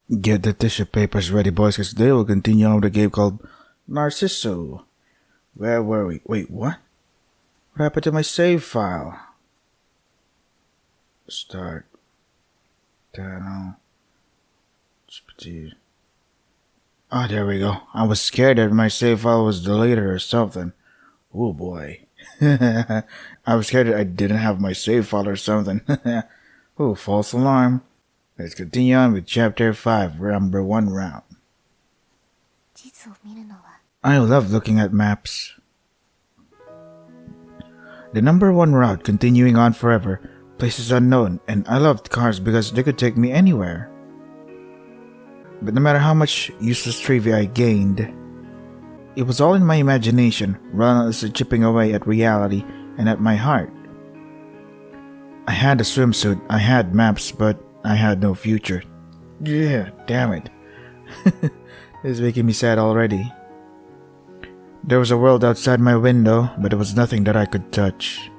Get the tissue papers ready, boys, because they will continue on with a game called Narcissu. Where were we? Wait, what? What happened to my save file? Start. Channel. Ah, there we go. I was scared that my save file was deleted or something. Oh boy. I was scared that I didn't have my save file or something. Oh, false alarm. Let's continue on with Chapter 5, number 1 round. I love looking at maps. The number 1 route continuing on forever, places unknown, and I loved cars because they could take me anywhere. But no matter how much useless trivia I gained, it was all in my imagination, relentlessly chipping away at reality and at my heart. I had a swimsuit, I had maps, but I had no future. Yeah, damn it. This is making me sad already. There was a world outside my window, but there was nothing that I could touch.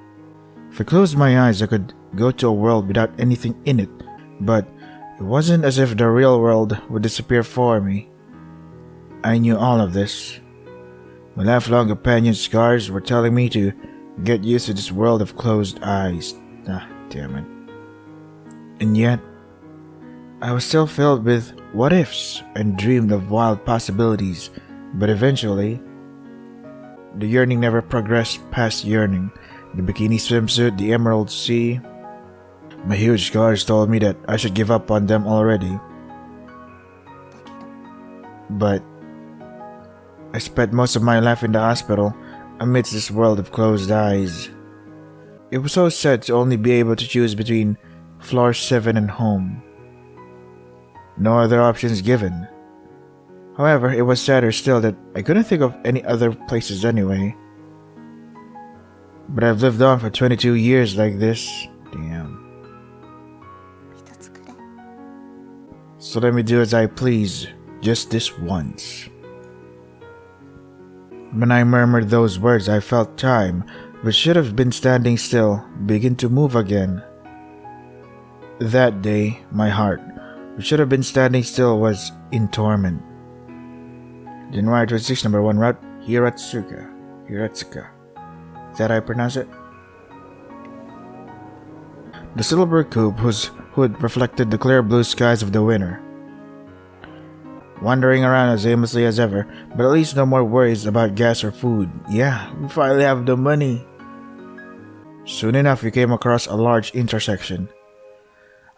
If I closed my eyes, I could go to a world without anything in it, but it wasn't as if the real world would disappear for me. I knew all of this. My lifelong companion scars were telling me to get used to this world of closed eyes. Ah, damn it. And yet, I was still filled with what ifs and dreamed of wild possibilities, but eventually, the yearning never progressed past yearning. The bikini swimsuit, the emerald sea. My huge scars told me that I should give up on them already. But I spent most of my life in the hospital amidst this world of closed eyes. It was so sad to only be able to choose between floor 7 and home. No other options given. However, it was sadder still that I couldn't think of any other places anyway. But I've lived on for 22 years like this. Damn. So let me do as I please, just this once. When I murmured those words, I felt time, which should have been standing still, begin to move again. That day, my heart, which should have been standing still, was in torment. January 26, number 1 route, Hiratsuka. Is that how I pronounce it? The silver coupe whose hood reflected the clear blue skies of the winter. Wandering around as aimlessly as ever, but at least no more worries about gas or food. Yeah, we finally have the money. Soon enough, we came across a large intersection.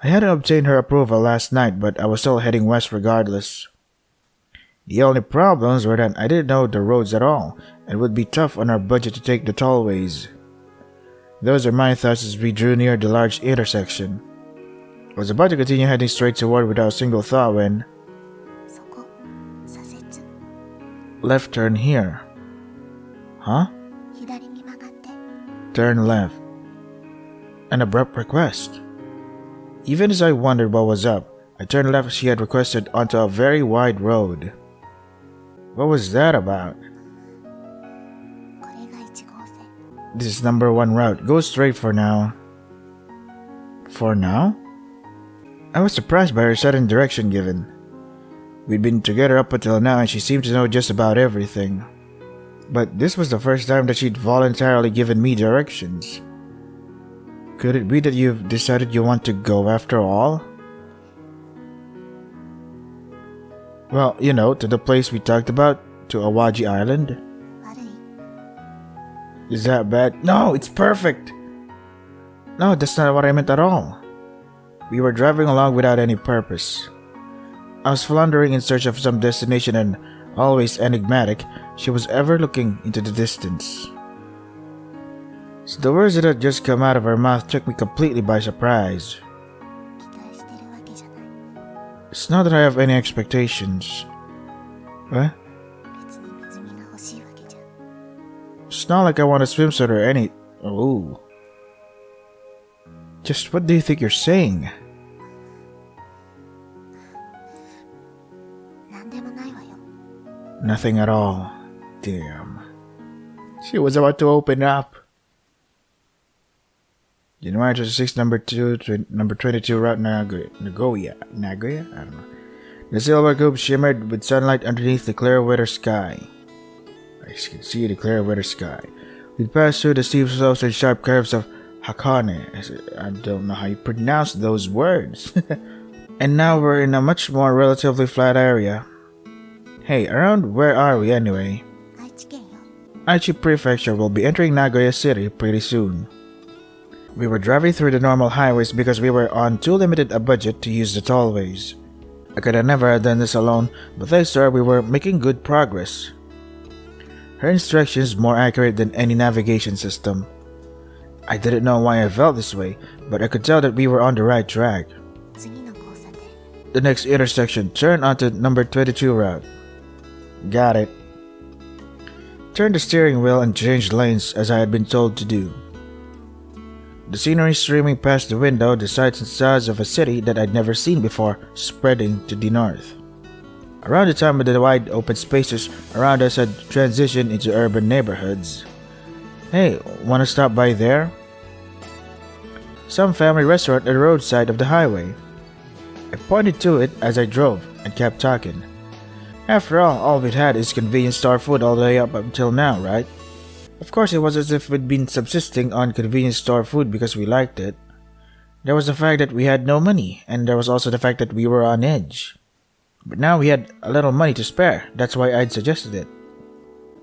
I hadn't obtained her approval last night, but I was still heading west regardless. The only problems were that I didn't know the roads at all, and it would be tough on our budget to take the tollways. Those are my thoughts as we drew near the large intersection. I was about to continue heading straight toward without a single thought when... Left turn here. Huh? Turn left. An abrupt request. Even as I wondered what was up, I turned left as she had requested onto a very wide road. What was that about? This is number 1 route. Go straight for now. For now? I was surprised by her sudden direction given. We'd been together up until now and she seemed to know just about everything. But this was the first time that she'd voluntarily given me directions. Could it be that you've decided you want to go after all? Well, you know, to the place we talked about, to Awaji Island. Is that bad? No, it's perfect! No, that's not what I meant at all. We were driving along without any purpose. I was floundering in search of some destination and, always enigmatic, she was ever looking into the distance. So the words that had just come out of her mouth took me completely by surprise. It's not that I have any expectations. What? It's not like I want a swimsuit or any... Oh. Just what do you think you're saying? Nothing at all. Damn. She was about to open up. January 26, number 22, route Nagoya. Nagoya? I don't know. The silver cube shimmered with sunlight underneath the clear winter sky. I can see the clear winter sky. We passed through the steep slopes and sharp curves of Hakone. I don't know how you pronounce those words. And now we're in a much more relatively flat area. Hey, around where are we anyway? Aichi Prefecture will be entering Nagoya City pretty soon. We were driving through the normal highways because we were on too limited a budget to use the tollways. I could have never done this alone, but thanks to her we were making good progress. Her instructions more accurate than any navigation system. I didn't know why I felt this way, but I could tell that we were on the right track. The next intersection, turn onto number 22 route. Got it. Turn the steering wheel and change lanes as I had been told to do. The scenery streaming past the window, the sights and sounds of a city that I'd never seen before, spreading to the north. Around the time of the wide open spaces around us had transitioned into urban neighborhoods. Hey, wanna stop by there? Some family restaurant at the roadside of the highway. I pointed to it as I drove and kept talking. After all we'd had is convenience store food all the way up until now, right? Of course, it was as if we'd been subsisting on convenience store food because we liked it. There was the fact that we had no money, and there was also the fact that we were on edge. But now we had a little money to spare, that's why I'd suggested it.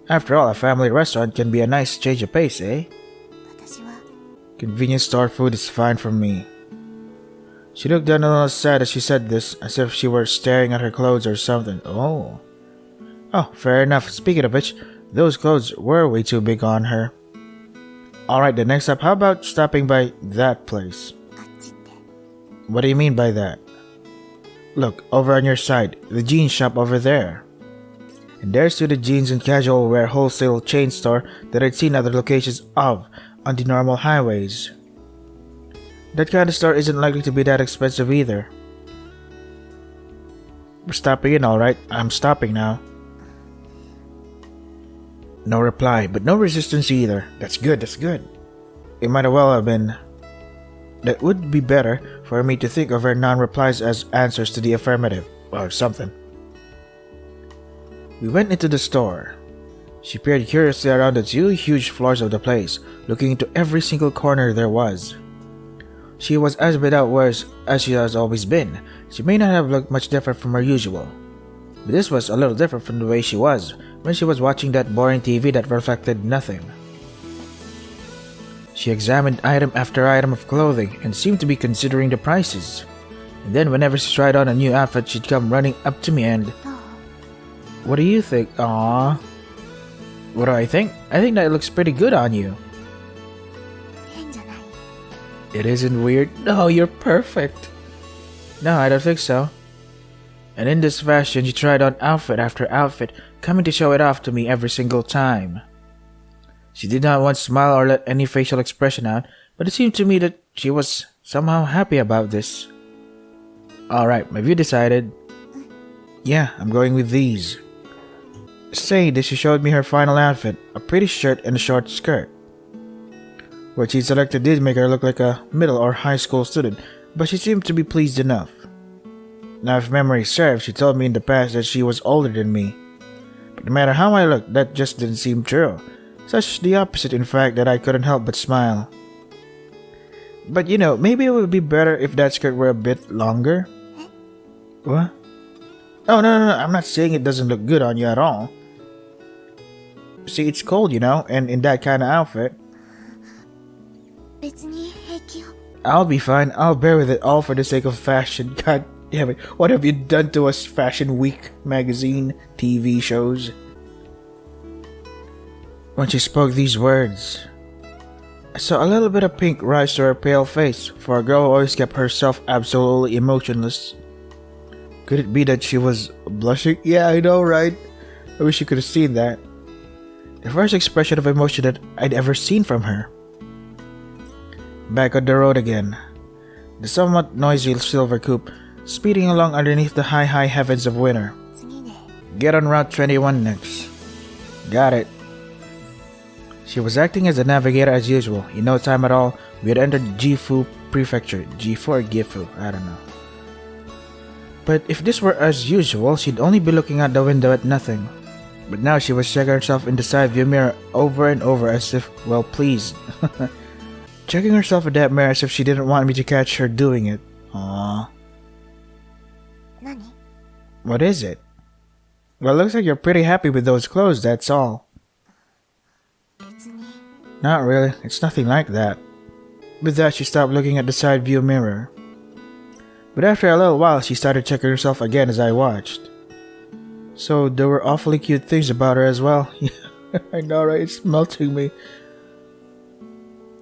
After all, a family restaurant can be a nice change of pace, eh? Convenience store food is fine for me. She looked down a little sad as she said this, as if she were staring at her clothes or something. Oh, fair enough. Speaking of which, those clothes were way too big on her. Alright, the next up, how about stopping by that place? What do you mean by that? Look, over on your side, the jeans shop over there. And there's to the jeans and casual wear wholesale chain store that I'd seen other locations of on the normal highways. That kind of store isn't likely to be that expensive either. We're stopping in, alright. I'm stopping now. No reply, but no resistance either. That's good, that's good. It might well have been. That would be better for me to think of her non-replies as answers to the affirmative, or something. We went into the store. She peered curiously around the two huge floors of the place, looking into every single corner there was. She was as without words as she has always been. She may not have looked much different from her usual. But this was a little different from the way she was when she was watching that boring TV that reflected nothing. She examined item after item of clothing and seemed to be considering the prices. And then whenever she tried on a new outfit, she'd come running up to me and... What do you think? Aww. What do I think? I think that looks pretty good on you. It isn't weird? No, you're perfect. No, I don't think so. And in this fashion, she tried on outfit after outfit, coming to show it off to me every single time. She did not once smile or let any facial expression out, but it seemed to me that she was somehow happy about this. Alright, have you decided? Yeah, I'm going with these. Saying this, she showed me her final outfit, a pretty shirt and a short skirt. What she selected did make her look like a middle or high school student, but she seemed to be pleased enough. Now if memory serves, she told me in the past that she was older than me. But no matter how I looked, that just didn't seem true. Such the opposite, in fact, that I couldn't help but smile. But you know, maybe it would be better if that skirt were a bit longer. What? Oh, no, I'm not saying it doesn't look good on you at all. See, it's cold, you know, and in that kind of outfit. I'll be fine. I'll bear with it all for the sake of fashion. God damn it. What have you done to us, Fashion Week magazine, TV shows? When she spoke these words, I saw a little bit of pink rise to her pale face, for a girl who always kept herself absolutely emotionless. Could it be that she was blushing? Yeah, I know, right? I wish you could have seen that. The first expression of emotion that I'd ever seen from her. Back on the road again. The somewhat noisy silver coupe speeding along underneath the high heavens of winter. Get on Route 21 next. Got it. She was acting as a navigator as usual. In no time at all, we had entered Gifu Prefecture. Gifu or Gifu? I don't know. But if this were as usual, she'd only be looking out the window at nothing. But now she was checking herself in the side view mirror over and over as if well pleased. Checking herself in that mirror as if she didn't want me to catch her doing it. Aww. What is it? Well, it looks like you're pretty happy with those clothes, that's all. Not really, it's nothing like that. With that, she stopped looking at the side view mirror. But after a little while, she started checking herself again as I watched. So there were awfully cute things about her as well. I know, right? It's melting me.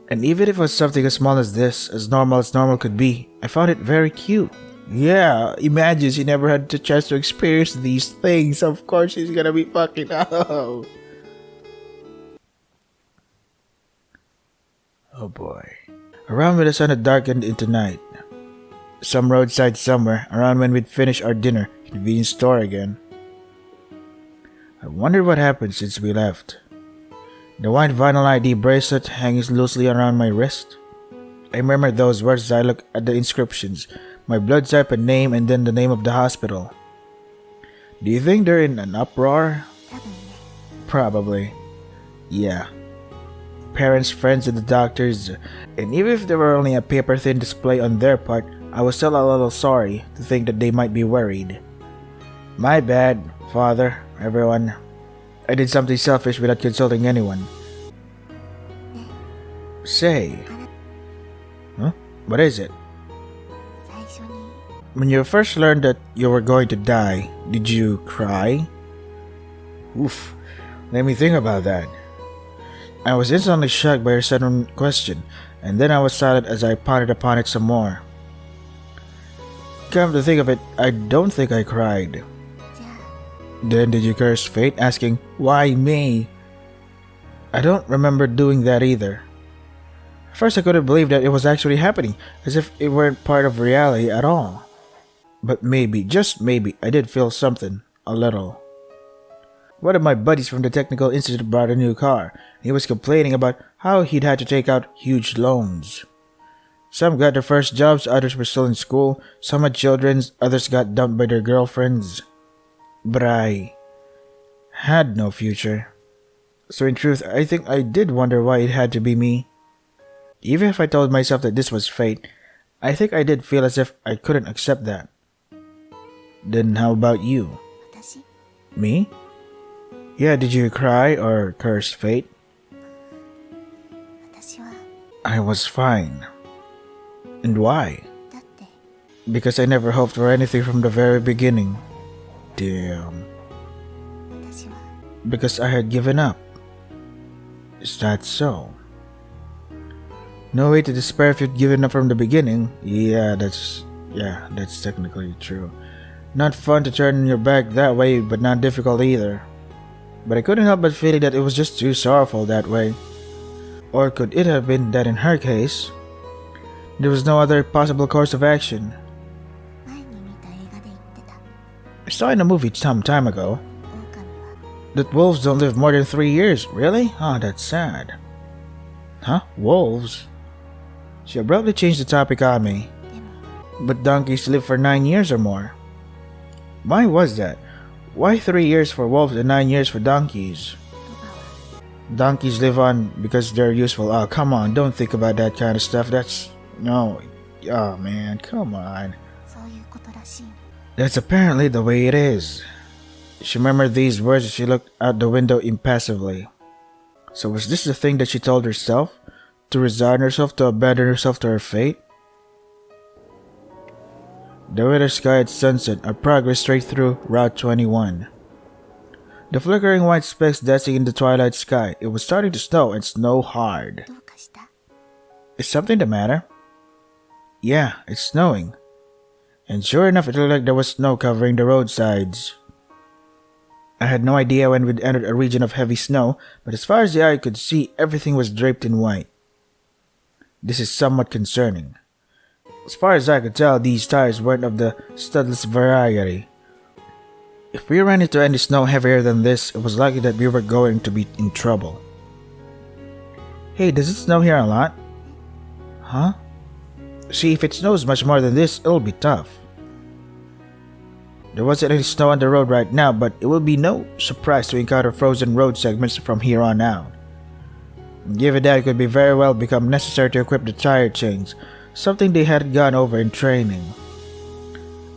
And even if it was something as small as this, as normal could be, I found it very cute. Yeah, imagine she never had the chance to experience these things. Of course she's gonna be fucking oh. Oh boy. Around when the sun had darkened into night. Some roadside somewhere, around when we'd finished our dinner, convenience store again. I wondered what happened since we left. The white vinyl ID bracelet hangs loosely around my wrist. I remembered those words as I looked at the inscriptions, my blood type and name, and then the name of the hospital. Do you think they're in an uproar? Probably. Yeah. Parents, friends, and the doctors, and even if they were only a paper-thin display on their part, I was still a little sorry to think that they might be worried. My bad, Father, everyone. I did something selfish without consulting anyone. Say. Huh? What is it? When you first learned that you were going to die, did you cry? Oof. Let me think about that. I was instantly shocked by her sudden question, and then I was silent as I pondered upon it some more. Come to think of it, I don't think I cried. Then did you curse fate, asking, why me? I don't remember doing that either. At first I couldn't believe that it was actually happening, as if it weren't part of reality at all. But maybe, just maybe, I did feel something, a little. One of my buddies from the Technical Institute bought a new car. He was complaining about how he'd had to take out huge loans. Some got their first jobs, others were still in school, some had children, others got dumped by their girlfriends. But I had no future. So in truth, I think I did wonder why it had to be me. Even if I told myself that this was fate, I think I did feel as if I couldn't accept that. Then how about you? Me? Yeah, did you cry or curse fate? I was fine. And why? Because I never hoped for anything from the very beginning. Damn. Because I had given up. Is that so? No way to despair if you'd given up from the beginning. Yeah, that's technically true. Not fun to turn your back that way, but not difficult either. But I couldn't help but feeling that it was just too sorrowful that way. Or could it have been that in her case, there was no other possible course of action? I saw in a movie some time ago that wolves don't live more than 3 years. Really? Oh, that's sad. Huh? Wolves? She abruptly changed the topic on me. But donkeys live for 9 years or more. Why was that? Why 3 years for wolves and 9 years for donkeys? Donkeys live on because they're useful. Oh, come on, don't think about that kind of stuff. That's... no. Oh, man, come on. That's apparently the way it is. She remembered these words as she looked out the window impassively. So was this the thing that she told herself? To resign herself, to abandon herself to her fate? The winter sky at sunset, our progress straight through Route 21. The flickering white specks dancing in the twilight sky. It was starting to snow and snow hard. Is something the matter? Yeah, it's snowing. And sure enough, it looked like there was snow covering the roadsides. I had no idea when we'd entered a region of heavy snow, but as far as the eye could see, everything was draped in white. This is somewhat concerning. As far as I could tell, these tires weren't of the studless variety. If we ran into any snow heavier than this, it was likely that we were going to be in trouble. Hey, does it snow here a lot? Huh? See, if it snows much more than this, it'll be tough. There wasn't any snow on the road right now, but it will be no surprise to encounter frozen road segments from here on out. Given that, it could be very well become necessary to equip the tire chains, something they hadn't gone over in training.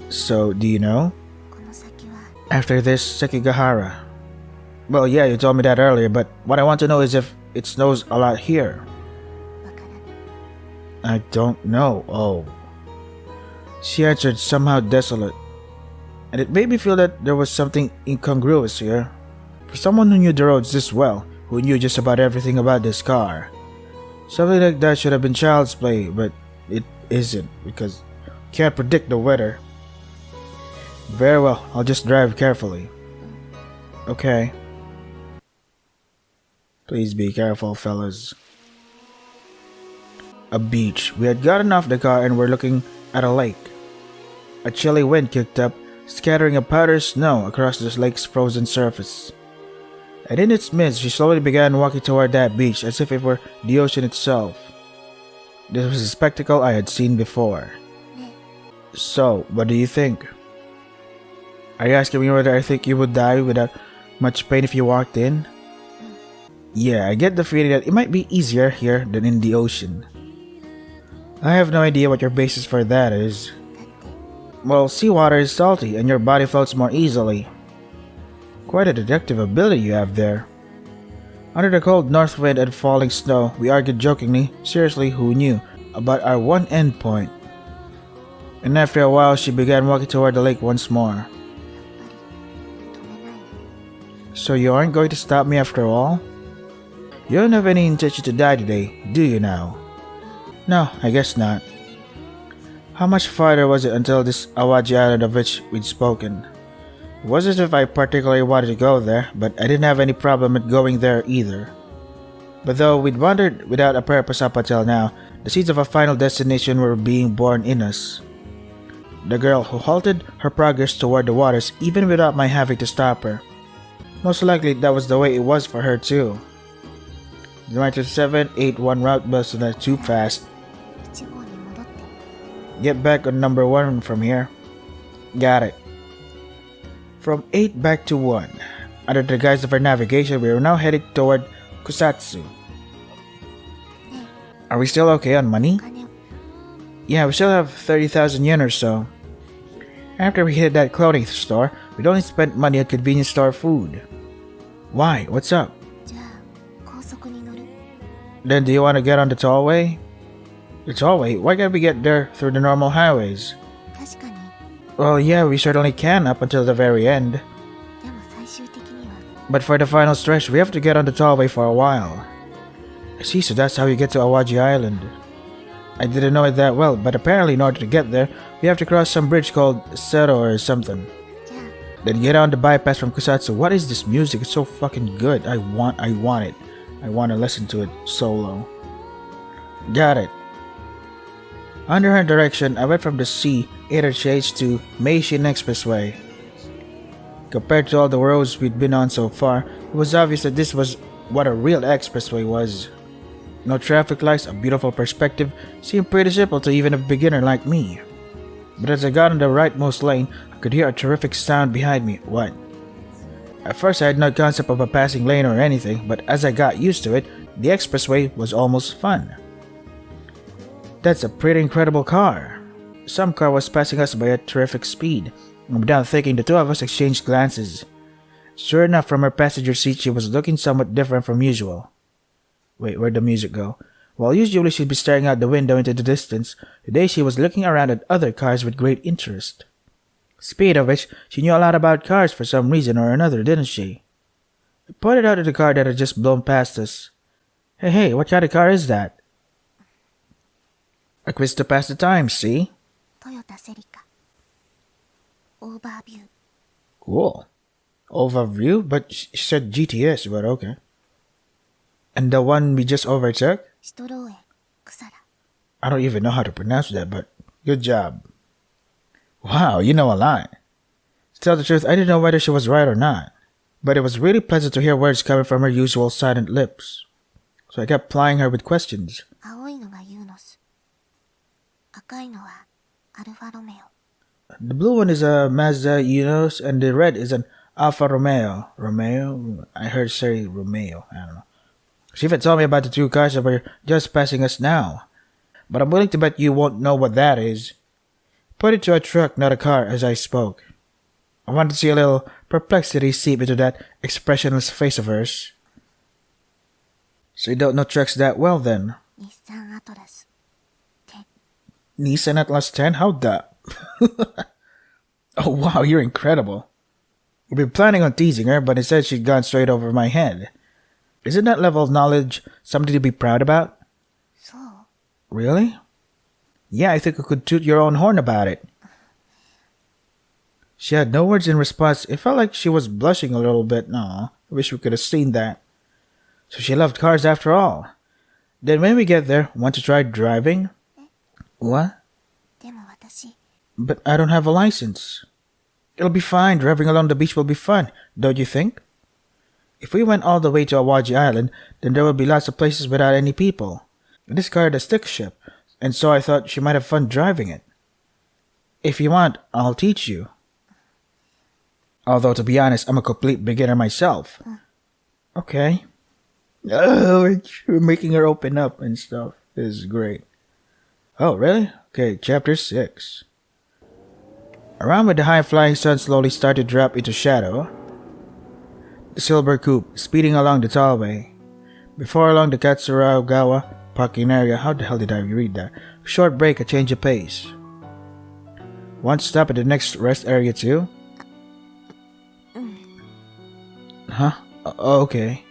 So, do you know? After this, Sekigahara. Well, yeah, you told me that earlier, but what I want to know is if it snows a lot here. I don't know. Oh. She answered, somehow desolate. And it made me feel that there was something incongruous here. For someone who knew the roads this well, who knew just about everything about this car, something like that should have been child's play, but it isn't, because you can't predict the weather. Very well, I'll just drive carefully. Okay. Please be careful, fellas. A beach. We had gotten off the car and were looking at a lake. A chilly wind kicked up, scattering a powdery snow across the lake's frozen surface. And in its midst, she slowly began walking toward that beach as if it were the ocean itself. This was a spectacle I had seen before. So, what do you think? Are you asking me whether I think you would die without much pain if you walked in? Yeah, I get the feeling that it might be easier here than in the ocean. I have no idea what your basis for that is. Well, seawater is salty and your body floats more easily. Quite a deductive ability you have there. Under the cold north wind and falling snow, we argued jokingly, seriously, who knew, about our one endpoint. And after a while, she began walking toward the lake once more. So you aren't going to stop me after all? You don't have any intention to die today, do you now? No, I guess not. How much farther was it until this Awaji Island of which we'd spoken? It wasn't as if I particularly wanted to go there, but I didn't have any problem with going there either. But though we'd wandered without a purpose up until now, the seeds of a final destination were being born in us. The girl who halted her progress toward the waters even without my having to stop her. Most likely that was the way it was for her too. The 9781 route bus is not too fast. Get back on number 1 from here. Got it. From 8 back to 1. Under the guise of our navigation, we are now headed toward Kusatsu. Are we still okay on money? Yeah, we still have 30,000 yen or so. After we hit that clothing store, we'd only spent money at convenience store food. Why? What's up? Then do you want to get on the tollway? The tollway? Why can't we get there through the normal highways? Well, yeah, we certainly can up until the very end. But for the final stretch, we have to get on the tollway for a while. I see, so that's how you get to Awaji Island. I didn't know it that well, but apparently in order to get there, we have to cross some bridge called Sero or something. Then get on the bypass from Kusatsu. What is this music? It's so fucking good. I want it. I want to listen to it solo. Got it. Under her direction, I went from the C interchange to Meishin Expressway. Compared to all the roads we'd been on so far, it was obvious that this was what a real expressway was. No traffic lights, a beautiful perspective, seemed pretty simple to even a beginner like me. But as I got on the rightmost lane, I could hear a terrific sound behind me. What? At first I had no concept of a passing lane or anything, but as I got used to it, the expressway was almost fun. That's a pretty incredible car. Some car was passing us by a terrific speed, and without thinking the two of us exchanged glances. Sure enough, from her passenger seat she was looking somewhat different from usual. Wait, where'd the music go? While usually she'd be staring out the window into the distance, today she was looking around at other cars with great interest. Speaking of which, she knew a lot about cars for some reason or another, didn't she? I pointed out at the car that had just blown past us. Hey, what kind of car is that? A quiz to pass the time, see? Cool. Overview? But she said GTS, but okay. And the one we just overtook? I don't even know how to pronounce that, but good job. Wow, you know a lot. To tell the truth, I didn't know whether she was right or not. But it was really pleasant to hear words coming from her usual silent lips. So I kept plying her with questions. The blue one is a Mazda Unos and the red is an Alfa Romeo. Romeo? I heard say Romeo. I don't know. She even told me about the two cars that were just passing us now. But I'm willing to bet you won't know what that is. Put it to a truck, not a car, as I spoke. I wanted to see a little perplexity seep into that expressionless face of hers. So you don't know trucks that well then? 日産アトラス Nissan Atlas 10? How the... Oh wow, you're incredible. We've been planning on teasing her, but instead she'd gone straight over my head. Isn't that level of knowledge something to be proud about? そう Really? Yeah, I think you could toot your own horn about it. She had no words in response. It felt like she was blushing a little bit. Aw, I wish we could have seen that. So she loved cars after all. Then when we get there, want to try driving? What? でも私 But I don't have a license. It'll be fine. Driving along the beach will be fun, don't you think? If we went all the way to Awaji Island, then there would be lots of places without any people. This car had a stick shift, and so I thought she might have fun driving it. If you want, I'll teach you. Although, to be honest, I'm a complete beginner myself. Okay. Oh, we're making her open up and stuff. This is great. Oh, really? Okay, chapter 6. Around when the high-flying sun slowly started to drop into shadow, the silver coupe speeding along the tollway. Before along the Katsuragawa parking area. How the hell did I read that? Short break, a change of pace. One stop at the next rest area too? Huh? Okay.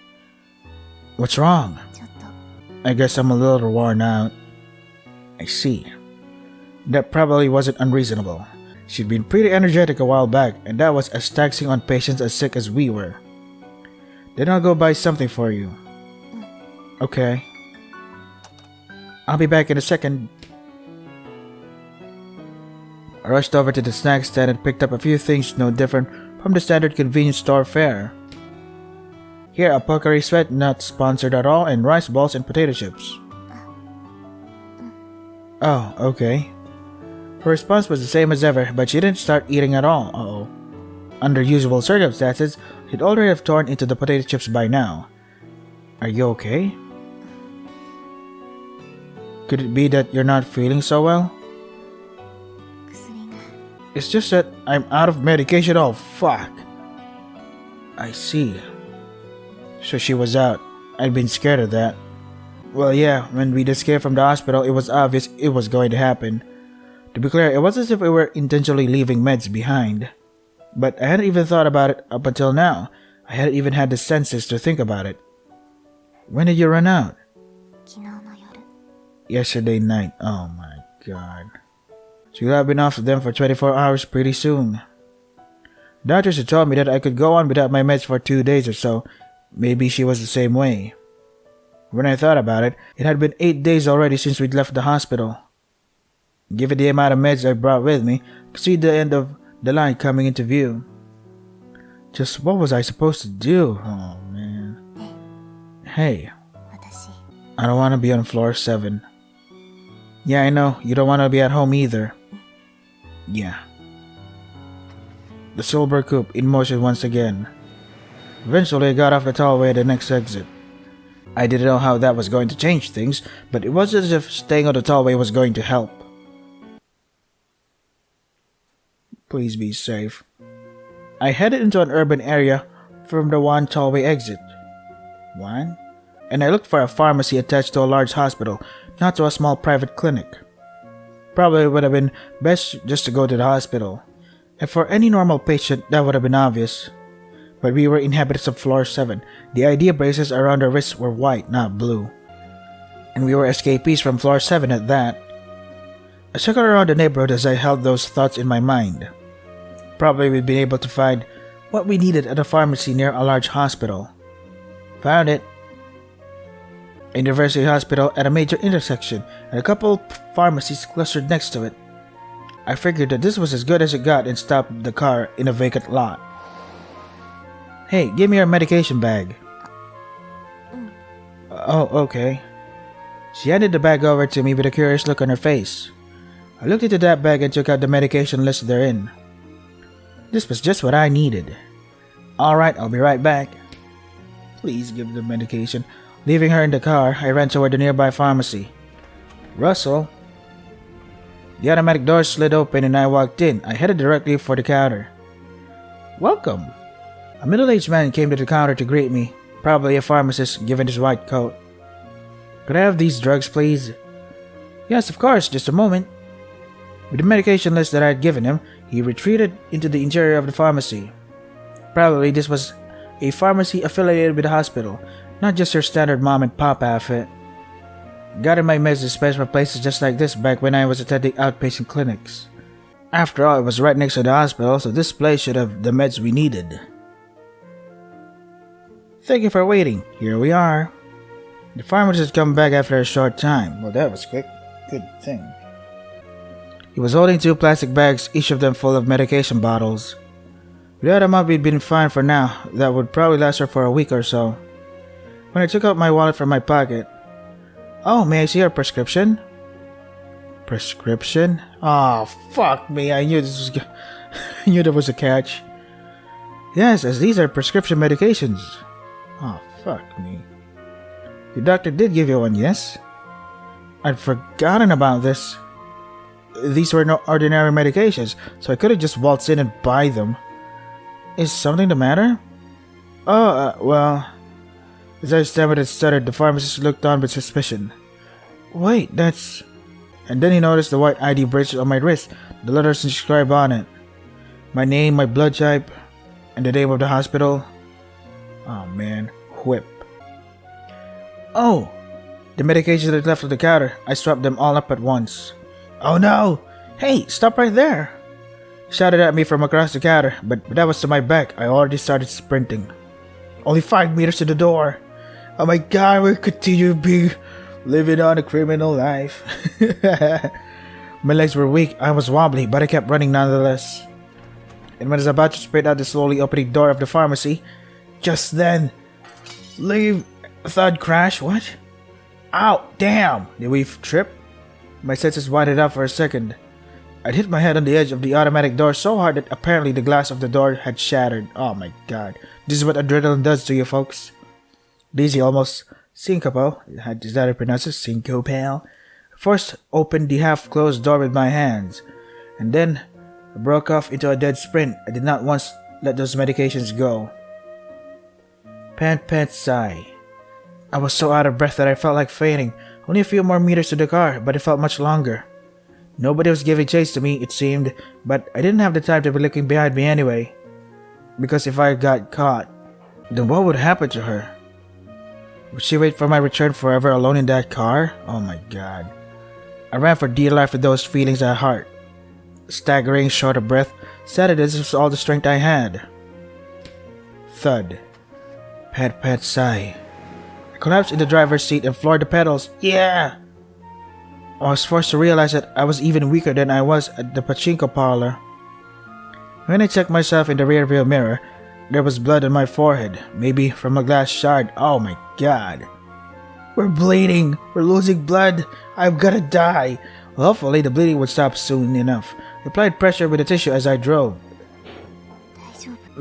What's wrong? ちょっと I guess I'm a little worn out. I see. That probably wasn't unreasonable. She'd been pretty energetic a while back, and that was as taxing on patients as sick as we were. Then I'll go buy something for you. Okay. I'll be back in a second. I rushed over to the snack stand and picked up a few things no different from the standard convenience store fare. Here, a Pocari Sweat, not sponsored at all, and rice balls and potato chips. Oh, okay. Her response was the same as ever, but she didn't start eating at all. Uh-oh. Under usual circumstances, she'd already have torn into the potato chips by now. Are you okay? Could it be that you're not feeling so well? 薬が It's just that I'm out of medication. Oh, fuck. I see. So she was out. I'd been scared of that. Well, yeah, when we'd escaped from the hospital, it was obvious it was going to happen. To be clear, it wasn't as if we were intentionally leaving meds behind. But I hadn't even thought about it up until now. I hadn't even had the senses to think about it. When did you run out? 昨日の夜 Yesterday night. Oh my god. So you'll have been off of them for 24 hours pretty soon. Doctors had told me that I could go on without my meds for 2 days or so. Maybe she was the same way. When I thought about it, it had been 8 days already since we'd left the hospital. Given the amount of meds I brought with me, I could see the end of the line coming into view. Just what was I supposed to do? Oh man. Hey, 私 I don't want to be on floor 7. Yeah, I know. You don't want to be at home either. Yeah. The silver coupe in motion once again. Eventually, I got off the tollway at the next exit. I didn't know how that was going to change things, but it wasn't as if staying on the tollway was going to help. Please be safe. I headed into an urban area from the one tollway exit. One? And I looked for a pharmacy attached to a large hospital, not to a small private clinic. Probably would have been best just to go to the hospital. And for any normal patient, that would have been obvious. But we were inhabitants of floor 7. The idea braces around our wrists were white, not blue. And we were escapees from floor 7 at that. I circled around the neighborhood as I held those thoughts in my mind. Probably we'd been able to find what we needed at a pharmacy near a large hospital. Found it. A university hospital at a major intersection and a couple pharmacies clustered next to it. I figured that this was as good as it got and stopped the car in a vacant lot. Hey, give me your medication bag. Oh, okay. She handed the bag over to me with a curious look on her face. I looked into that bag and took out the medication list therein. This was just what I needed. Alright, I'll be right back. Please give the medication. Leaving her in the car, I ran toward the nearby pharmacy. Russell? The automatic door slid open and I walked in. I headed directly for the counter. Welcome. A middle-aged man came to the counter to greet me, probably a pharmacist given his white coat. Could I have these drugs, please? Yes, of course, just a moment. With the medication list that I had given him, he retreated into the interior of the pharmacy. Probably this was a pharmacy affiliated with the hospital, not just your standard mom and pop outfit. Got in my meds dispensed from places just like this back when I was attending outpatient clinics. After all, it was right next to the hospital, so this place should have the meds we needed. Thank you for waiting. Here we are. The pharmacist had come back after a short time. Well, that was quick. Good thing. He was holding 2 plastic bags, each of them full of medication bottles. With that amount, we'd been fine for now. That would probably last her for a week or so. When I took out my wallet from my pocket, "Oh, may I see your prescription?" Prescription? Oh, fuck me. I knew this was I knew there was a catch. Yes, as these are prescription medications. Oh, fuck me. Your doctor did give you one, yes? I'd forgotten about this. These were no ordinary medications, so I could have just waltzed in and buy them. Is something the matter? Oh, well... As I stammered and stuttered, the pharmacist looked on with suspicion. Wait, that's... And then he noticed the white ID bracelet on my wrist, the letters inscribed on it. My name, my blood type, and the name of the hospital. Oh man, whip. Oh! The medications that left on the counter, I swapped them all up at once. Oh no! Hey, stop right there! Shouted at me from across the counter, but that was to my back. I already started sprinting. Only 5 meters to the door. Oh my god, we continue being living on a criminal life. My legs were weak, I was wobbly, but I kept running nonetheless. And when I was about to sprint out the slowly opening door of the pharmacy, just then, leave, thud, crash, what? Ow, damn! Did we trip? My senses widened up for a second. I'd hit my head on the edge of the automatic door so hard that apparently the glass of the door had shattered. Oh my god. This is what adrenaline does to you folks. Dizzy, almost syncope. Is that how you pronounce it? Syncope. First opened the half-closed door with my hands. And then I broke off into a dead sprint. I did not once let those medications go. Pant, pant, sigh. I was so out of breath that I felt like fainting. Only a few more meters to the car, but it felt much longer. Nobody was giving chase to me, it seemed, but I didn't have the time to be looking behind me anyway. Because if I got caught, then what would happen to her? Would she wait for my return forever alone in that car? Oh my god. I ran for dear life with those feelings at heart. Staggering, short of breath, said it as if it was all the strength I had. Thud. Pat, pat, sigh. I collapsed in the driver's seat and floored the pedals. Yeah! I was forced to realize that I was even weaker than I was at the pachinko parlor. When I checked myself in the rearview mirror, there was blood on my forehead, maybe from a glass shard. Oh my god. We're bleeding. We're losing blood. I'm gonna die. Well, hopefully the bleeding would stop soon enough. I applied pressure with a tissue as I drove.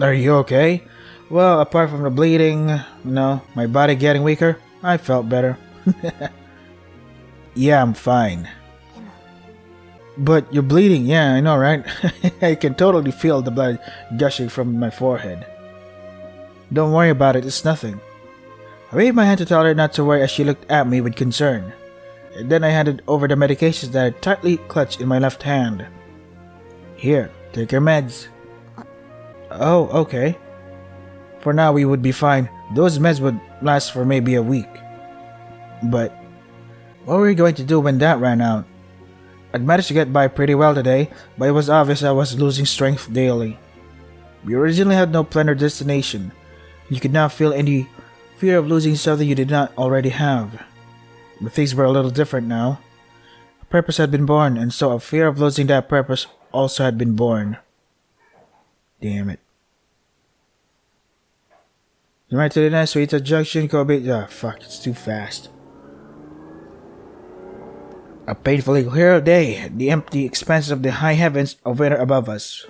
Are you okay? Well, apart from the bleeding, my body getting weaker, I felt better. Yeah, I'm fine. But you're bleeding, yeah, I know, right? I can totally feel the blood gushing from my forehead. Don't worry about it, it's nothing. I waved my hand to tell her not to worry as she looked at me with concern. And then I handed over the medications that I tightly clutched in my left hand. Here, take your meds. Oh, okay. For now, we would be fine. Those meds would last for maybe a week. But what were we going to do when that ran out? I'd managed to get by pretty well today, but it was obvious I was losing strength daily. We originally had no plan or destination. You could not feel any fear of losing something you did not already have. But things were a little different now. A purpose had been born, and so a fear of losing that purpose also had been born. Damn it. Right to the next Suita Junction, Kobe. Ah, fuck, it's too fast. A painfully clear day, the empty expanse of the high heavens of winter above us.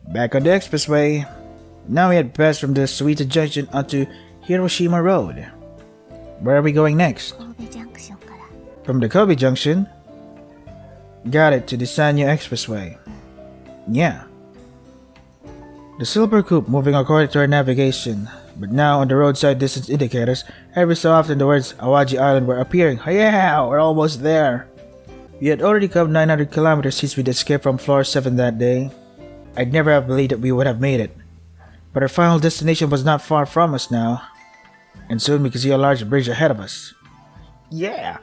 Back on the expressway. Now we had passed from the Suita Junction onto Hiroshima Road. Where are we going next? 神戸ジャンクションから From the Kobe Junction? Got it, to the Sanyo Expressway. Yeah. The silver coupe moving according to our navigation, but now on the roadside distance indicators, every so often the words Awaji Island were appearing. Yeah, we're almost there. We had already come 900 kilometers since we'd escaped from floor 7 that day. I'd never have believed that we would have made it. But our final destination was not far from us now, and soon we could see a large bridge ahead of us. Yeah,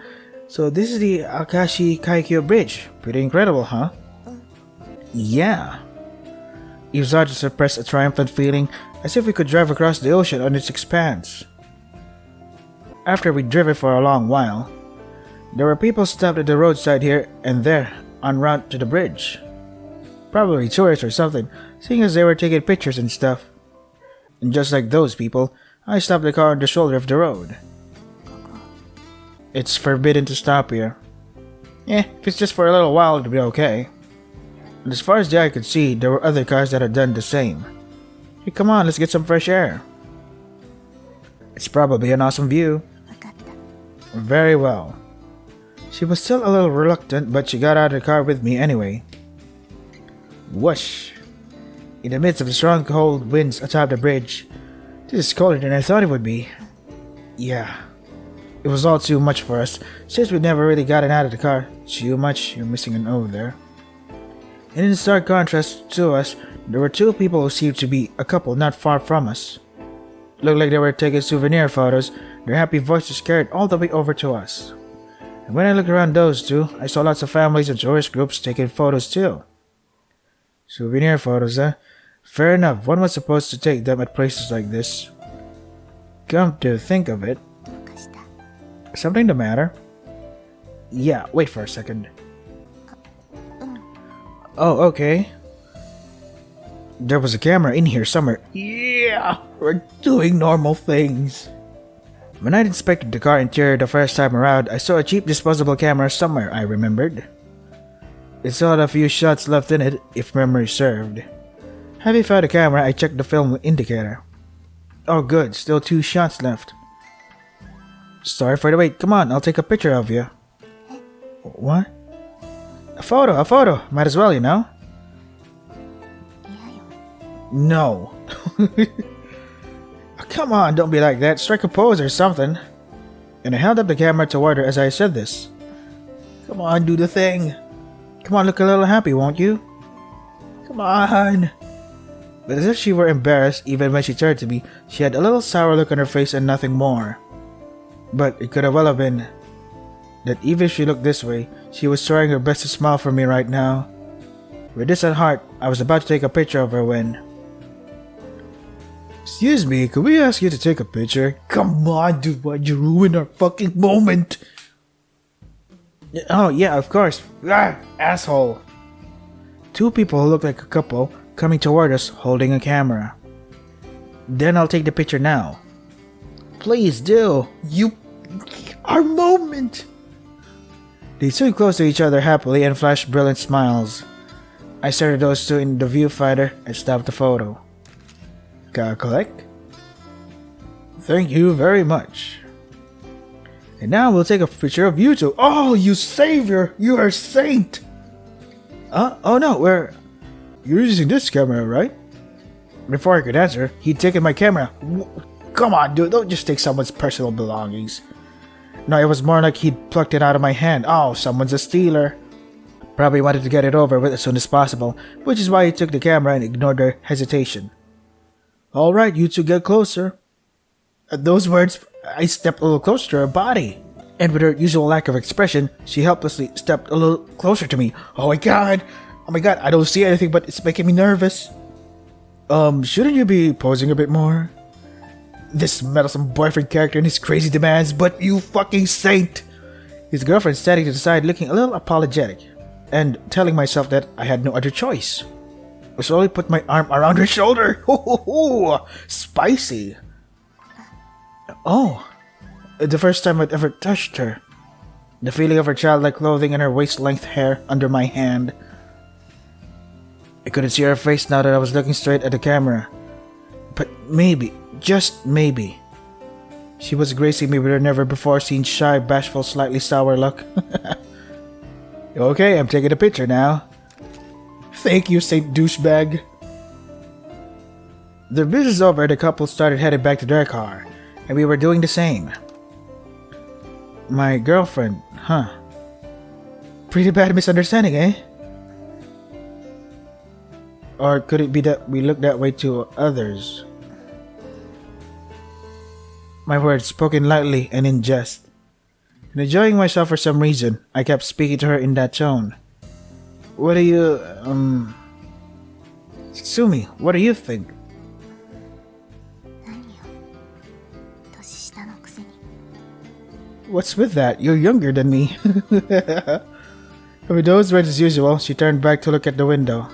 so this is the Akashi Kaikyo Bridge. Pretty incredible, huh? Yeah. Iwazaki suppressed a triumphant feeling, as if we could drive across the ocean on its expanse. After we'd driven for a long while, there were people stopped at the roadside here and there en route to the bridge. Probably tourists or something, seeing as they were taking pictures and stuff. And just like those people, I stopped the car on the shoulder of the road. It's forbidden to stop here. If it's just for a little while, it'll be okay. And as far as the eye could see, there were other cars that had done the same. Hey, come on, let's get some fresh air. It's probably an awesome view. 分かった Very well. She was still a little reluctant, but she got out of the car with me anyway. Whoosh! In the midst of the strong cold winds atop the bridge. This is colder than I thought it would be. Yeah. It was all too much for us, since we'd never really gotten out of the car. Too much? You're missing an O there. And in stark contrast to us, there were two people who seemed to be a couple not far from us. Looked like they were taking souvenir photos. Their happy voices carried all the way over to us. And when I looked around those two, I saw lots of families and tourist groups taking photos too. Souvenir photos, huh? Fair enough, one was supposed to take them at places like this. Come to think of it, どうかした something the matter? Yeah, wait for a second. Oh, okay. There was a camera in here somewhere. Yeah, we're doing normal things. When I'd inspected the car interior the first time around, I saw a cheap disposable camera somewhere, I remembered. It still had a few shots left in it, if memory served. Having found the camera, I checked the film indicator. Oh good, still 2 shots left. Sorry for the wait, come on, I'll take a picture of you. What? A photo, might as well, you know? 嫌よ No. Come on, don't be like that, strike a pose or something. And I held up the camera toward her as I said this. Come on, do the thing. Come on, look a little happy, won't you? Come on. But as if she were embarrassed, even when she turned to me, she had a little sour look on her face and nothing more. But it could have well have been that even if she looked this way, she was trying her best to smile for me right now. With this at heart, I was about to take a picture of her when... Excuse me, could we ask you to take a picture? Come on, dude, why'd you ruin our fucking moment? Oh, yeah, of course. Asshole. 2 people who looked like a couple coming toward us holding a camera. Then I'll take the picture now. Please do. Our moment. They stood close to each other happily and flashed brilliant smiles. I stared at those two in the viewfinder and stopped the photo. Gotta collect? Thank you very much. And now we'll take a picture of you two. Oh, you savior! You are a saint! Oh no, you're using this camera, right? Before I could answer, he'd taken my camera. Come on, dude, don't just take someone's personal belongings. No, it was more like he'd plucked it out of my hand. Oh, someone's a stealer. Probably wanted to get it over with as soon as possible, which is why he took the camera and ignored her hesitation. Alright, you two get closer. At those words, I stepped a little closer to her body. And with her usual lack of expression, she helplessly stepped a little closer to me. Oh my god, I don't see anything, but it's making me nervous. Shouldn't you be posing a bit more? This meddlesome boyfriend character and his crazy demands, but you fucking saint! His girlfriend standing to the side looking a little apologetic, and telling myself that I had no other choice. I slowly put my arm around her shoulder. Ho! Spicy! Oh, the first time I'd ever touched her. The feeling of her childlike clothing and her waist-length hair under my hand. I couldn't see her face now that I was looking straight at the camera. But maybe, just maybe, she was gracing me with her never-before-seen shy, bashful, slightly sour look. Okay, I'm taking a picture now. Thank you, Saint Douchebag. The business over, the couple started heading back to their car, and we were doing the same. My girlfriend, huh? Pretty bad misunderstanding, eh? Or could it be that we look that way to others? My words spoken lightly and in jest. And enjoying myself for some reason, I kept speaking to her in that tone. What do you, Sumi, what do you think? 何よ。年下のくせに。 What's with that? You're younger than me. With those words as usual, she turned back to look at the window.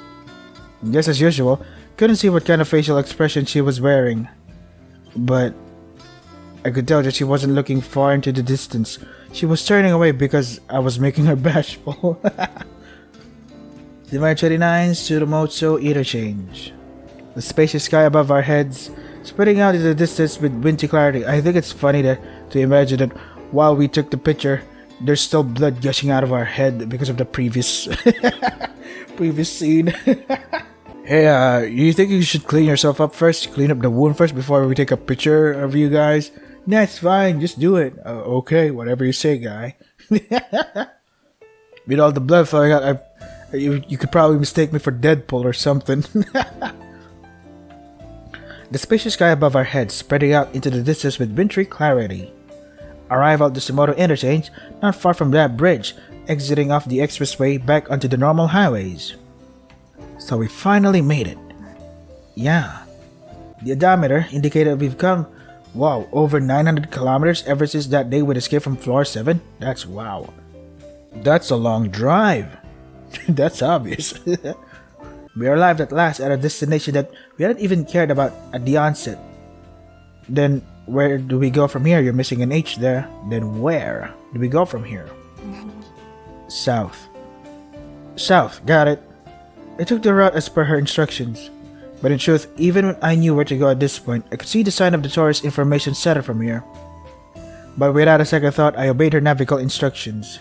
Just as usual, couldn't see what kind of facial expression she was wearing. But I could tell that she wasn't looking far into the distance. She was turning away because I was making her bashful. December 29, Tsurumoto Interchange. The spacious sky above our heads, spreading out into the distance with windy clarity. I think it's funny to imagine that while we took the picture, there's still blood gushing out of our head because of the previous scene. Hey, you think you should clean yourself up first? Clean up the wound first before we take a picture of you guys? Nah, it's fine. Just do it. Okay, whatever you say, guy. With all the blood flowing out, you could probably mistake me for Deadpool or something. The spacious sky above our heads, spreading out into the distance with wintry clarity. Arrival at the Tsurumoto Interchange, not far from that bridge, exiting off the expressway back onto the normal highways. So we finally made it. Yeah. The odometer indicated we've come, wow, over 900 kilometers ever since that day we'd escaped from floor 7. That's wow. That's a long drive. That's obvious. We arrived at last at a destination that we hadn't even cared about at the onset. Then, where do we go from here? You're missing an H there. Then where do we go from here? 何に。 South. South, got it. I took the route as per her instructions. But in truth, even when I knew where to go at this point, I could see the sign of the tourist information center from here. But without a second thought, I obeyed her navigational instructions.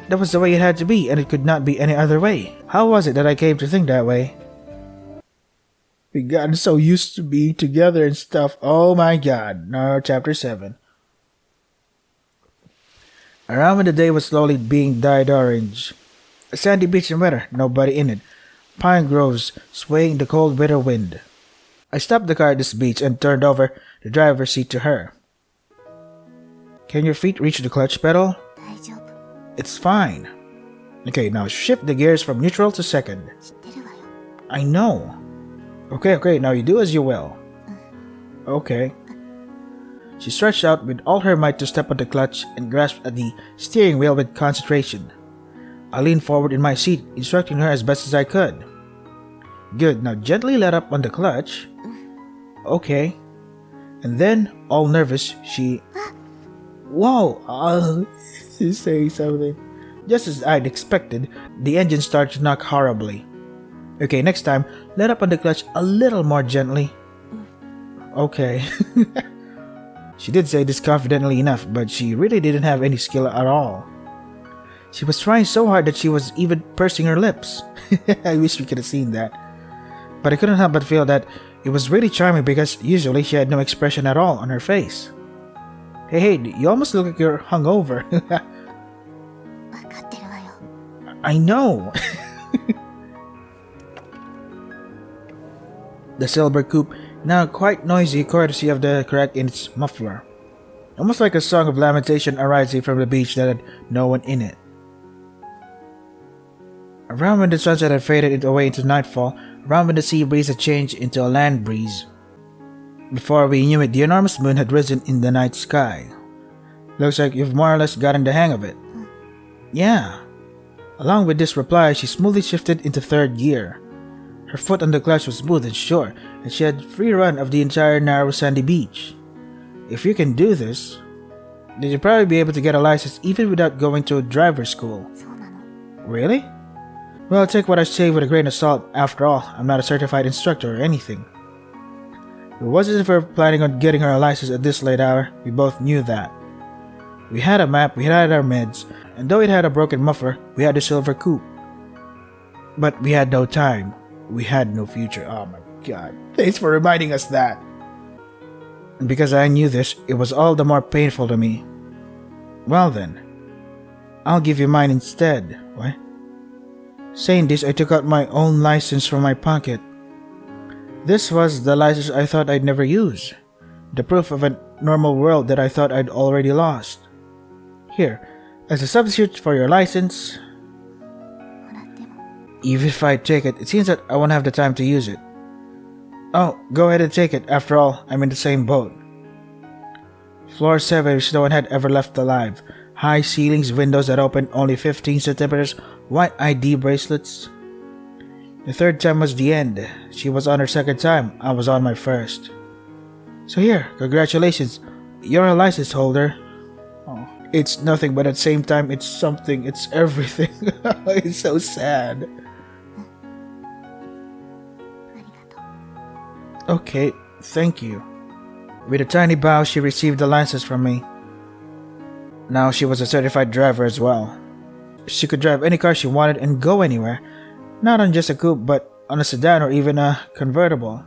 That was the way it had to be, and it could not be any other way. How was it that I came to think that way? We gotten so used to being together and stuff. Oh my god. No, chapter 7. Around when the day was slowly being dyed orange. A sandy beach and weather, nobody in it. Pine groves swaying the cold winter wind. I stopped the car at this beach and turned over the driver's seat to her. Can your feet reach the clutch pedal? 大丈夫。 It's fine. Okay, now shift the gears from neutral to second. 知ってるわよ。 I know. Okay, now you do as you will. Okay. She stretched out with all her might to step on the clutch and grasped at the steering wheel with concentration. I leaned forward in my seat, instructing her as best as I could. Good, now gently let up on the clutch. Okay. And then, all nervous, she... Whoa! She's saying something. Just as I'd expected, the engine started to knock horribly. Okay, next time, let up on the clutch a little more gently. Okay. She did say this confidently enough, but she really didn't have any skill at all. She was trying so hard that she was even pursing her lips. I wish we could have seen that. But I couldn't help but feel that it was really charming because usually she had no expression at all on her face. Hey, you almost look like you're hungover. 分かってるわよ。 I know. The silver coupe, now quite noisy courtesy of the crack in its muffler. Almost like a song of lamentation arising from the beach that had no one in it. Around when the sunset had faded away into nightfall, around when the sea breeze had changed into a land breeze. Before we knew it, the enormous moon had risen in the night sky. Looks like you've more or less gotten the hang of it. Yeah. Along with this reply, she smoothly shifted into third gear. Her foot on the clutch was smooth and sure, and she had free run of the entire narrow sandy beach. If you can do this... Then you'd probably be able to get a license even without going to driver's school. そうなの。 Really? Well, take what I say with a grain of salt. After all, I'm not a certified instructor or anything. It wasn't as if we were planning on getting her a license at this late hour. We both knew that. We had a map, we had our meds, and though it had a broken muffler, we had the silver coupe. But we had no time. We had no future. Oh my god. Thanks for reminding us that. And because I knew this, it was all the more painful to me. Well then, I'll give you mine instead. What? Saying this, I took out my own license from my pocket. This was the license I thought I'd never use. The proof of a normal world that I thought I'd already lost. Here, as a substitute for your license. もらっても。 Even if I take it, it seems that I won't have the time to use it. Oh, go ahead and take it. After all, I'm in the same boat. Floor 7, which no one had ever left alive. High ceilings, windows that opened only 15 centimeters, white ID bracelets. The third time was the end. She was on her second time. I was on my first. So here, congratulations. You're a license holder. Oh, it's nothing, but at the same time, it's something. It's everything. It's so sad. ありがとう。 Okay, thank you. With a tiny bow, she received the license from me. Now she was a certified driver as well. She could drive any car she wanted and go anywhere. Not on just a coupe, but on a sedan or even a convertible.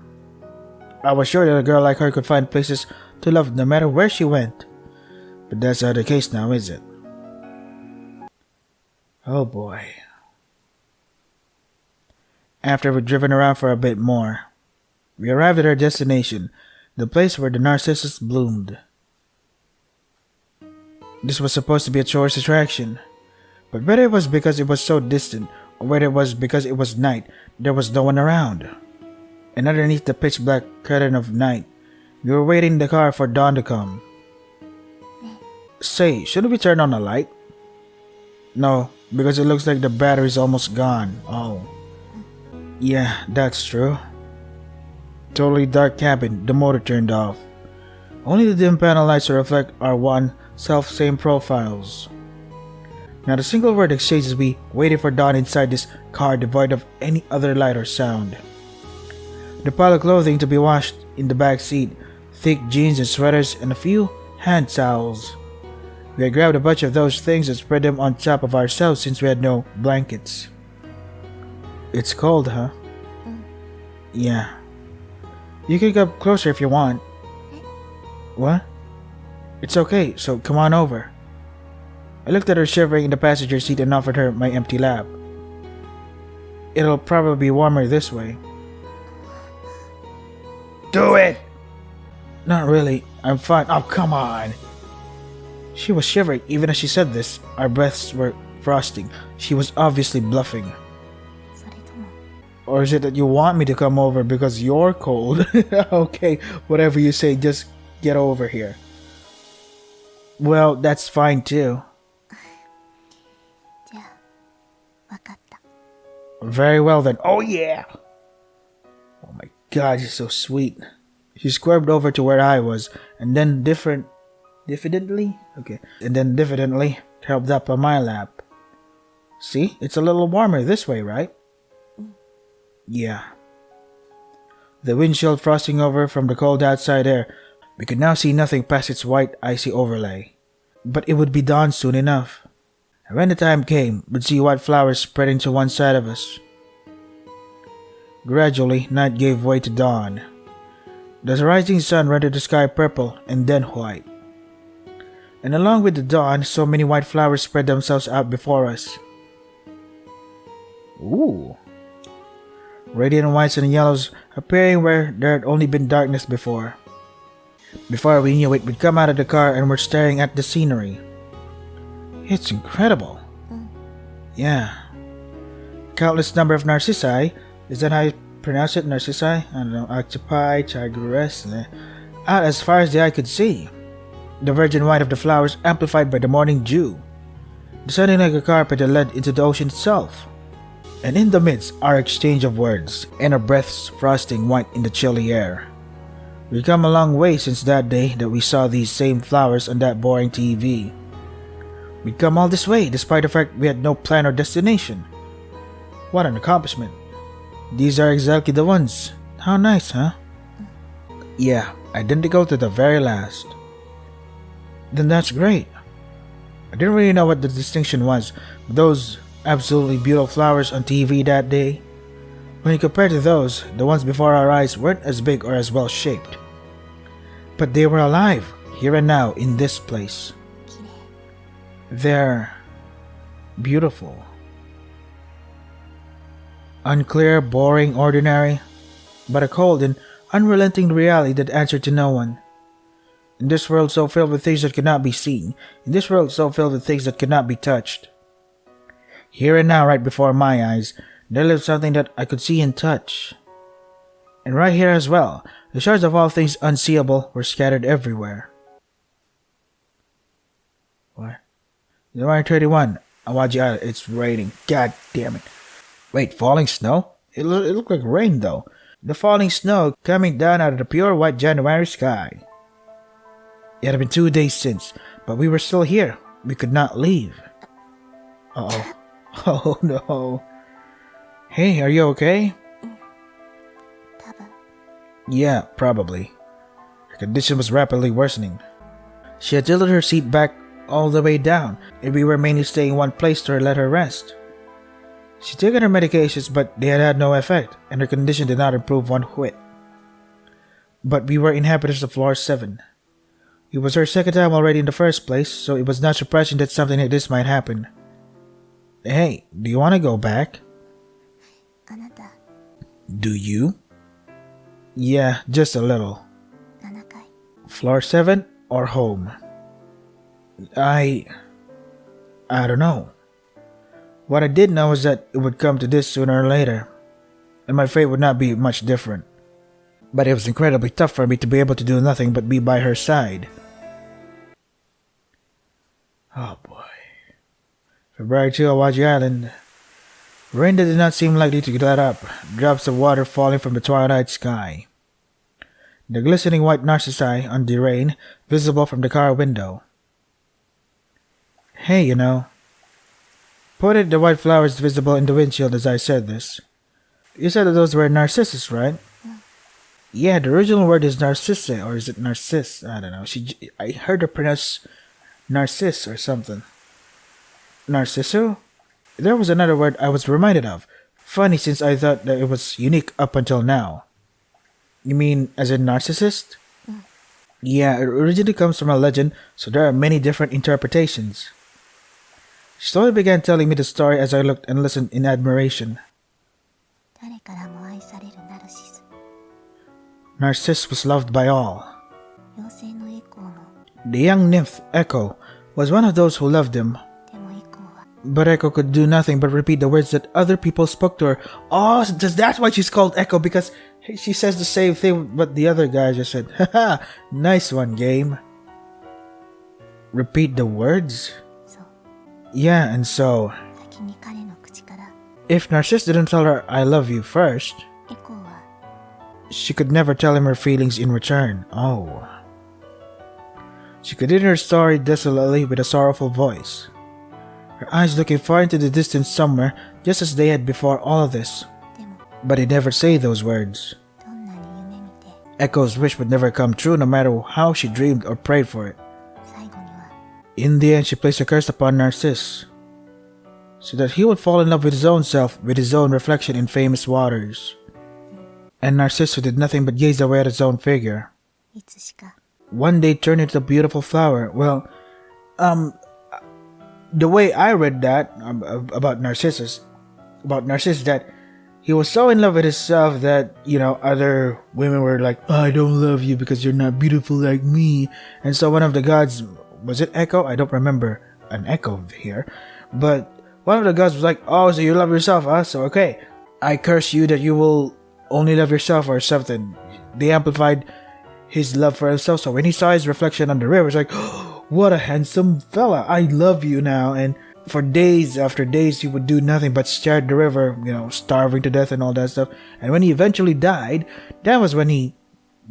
I was sure that a girl like her could find places to love no matter where she went. But that's not the case now, is it? Oh boy. After we'd driven around for a bit more, we arrived at our destination, the place where the Narcissus bloomed. This was supposed to be a tourist attraction, but whether it was because it was so distant or whether it was because it was night, there was no one around. And underneath the pitch black curtain of night, we were waiting in the car for dawn to come. Say, shouldn't we turn on the light? No, because it looks like the battery's almost gone. Oh. Yeah, that's true. Totally dark cabin, the motor turned off. Only the dim panel lights to reflect our one self-same profiles. Not a single word exchanged as we waited for dawn inside this car devoid of any other light or sound. The pile of clothing to be washed in the back seat, thick jeans and sweaters, and a few hand towels. We had grabbed a bunch of those things and spread them on top of ourselves since we had no blankets. It's cold, huh? Yeah. You can come closer if you want. What? It's okay, so come on over. I looked at her shivering in the passenger seat and offered her my empty lap. It'll probably be warmer this way. Do it! Not really. I'm fine. Oh, come on. She was shivering even as she said this. Our breaths were frosting. She was obviously bluffing. それとも。 Or is it that you want me to come over because you're cold? Okay, whatever you say, just get over here. Well, that's fine too. じゃあ、わかった。 Very well then. Oh yeah! Oh my god, you're so sweet. She squirmed over to where I was, and then diffidently helped up on my lap. See, it's a little warmer this way, right? Yeah. The windshield frosting over from the cold outside air, we could now see nothing past its white, icy overlay. But it would be dawn soon enough. And when the time came, we'd see white flowers spreading to one side of us. Gradually, night gave way to dawn. The rising sun rendered the sky purple and then white. And along with the dawn, so many white flowers spread themselves out before us. Ooh. Radiant whites and yellows appearing where there had only been darkness before. Before we knew it, we'd come out of the car and were staring at the scenery. It's incredible. Yeah. Countless number of narcissi. Is that how you pronounce it? Narcissi? I don't know. Octopi, tigress. Out as far as the eye could see. The virgin white of the flowers amplified by the morning dew. Descending like a carpet that led into the ocean itself. And in the midst, our exchange of words, and our breaths frosting white in the chilly air. We've come a long way since that day that we saw these same flowers on that boring TV. We'd come all this way despite the fact we had no plan or destination. What an accomplishment. These are exactly the ones. How nice, huh? Yeah, identical to the very last. Then that's great. I didn't really know what the distinction was, but those absolutely beautiful flowers on TV that day, when you compare to those, the ones before our eyes weren't as big or as well shaped. But they were alive, here and now, in this place. They're beautiful. Unclear, boring, ordinary, but a cold and unrelenting reality that answered to no one. In this world so filled with things that could not be seen, in this world so filled with things that could not be touched. Here and now, right before my eyes, there lived something that I could see and touch. And right here as well, the shards of all things unseeable were scattered everywhere. What? 131, Awaji Island, it's raining. God damn it. Wait, falling snow? It looked like rain though. The falling snow coming down out of the pure white January sky. It had been 2 days since, but we were still here. We could not leave. Uh-oh. Oh no. Hey, are you okay? Yeah, probably. Her condition was rapidly worsening. She had tilted her seat back all the way down, and we were mainly staying in one place to let her rest. She'd taken her medications, but they had had no effect, and her condition did not improve one whit. But we were inhabitants of floor 7. It was her second time already in the first place, so it was not surprising that something like this might happen. Hey, do you want to go back? Do you? Yeah, just a little. Floor 7 or home? I don't know. What I did know is that it would come to this sooner or later, and my fate would not be much different. But it was incredibly tough for me to be able to do nothing but be by her side. Oh boy. February 2, Awaji Island. Rain that did not seem likely to let up, drops of water falling from the twilight sky. The glistening white narcissi on the rain, visible from the car window. Hey, you know. Pointed the white flowers visible in the windshield as I said this. You said that those were narcissus, right? Yeah, the original word is narcisse, or is it narciss? I don't know. I heard her pronounce narciss or something. Narcissu? There was another word I was reminded of. Funny, since I thought that it was unique up until now. You mean as a narcissist? Yeah, it originally comes from a legend, so there are many different interpretations. She slowly began telling me the story as I looked and listened in admiration. Narcissus was loved by all. The young nymph, Echo, was one of those who loved him. But Echo could do nothing but repeat the words that other people spoke to her. Oh, that's why she's called Echo, because she says the same thing but the other guy just said. Haha, nice one, game. Repeat the words? Yeah, and so, if Narcissus didn't tell her I love you first, she could never tell him her feelings in return. Oh. She continued her story desolately with a sorrowful voice, her eyes looking far into the distance somewhere, just as they had before all of this. But he'd never say those words. Echo's wish would never come true, no matter how she dreamed or prayed for it. In the end, she placed a curse upon Narcissus, so that he would fall in love with his own self, with his own reflection in famous waters. And Narcissus did nothing but gaze away at his own figure. One day turned into a beautiful flower. Well, the way I read that about Narcissus, that he was so in love with himself that, you know, other women were like, oh, I don't love you because you're not beautiful like me. And so one of the gods, was it Echo? I don't remember an Echo here. But one of the gods was like, oh, so you love yourself, huh? So okay, I curse you that you will only love yourself or something. They amplified his love for himself. So when he saw his reflection on the river, it's like, oh, what a handsome fella. I love you now. And for days after days, he would do nothing but stare at the river, you know, starving to death and all that stuff. And when he eventually died, that was when he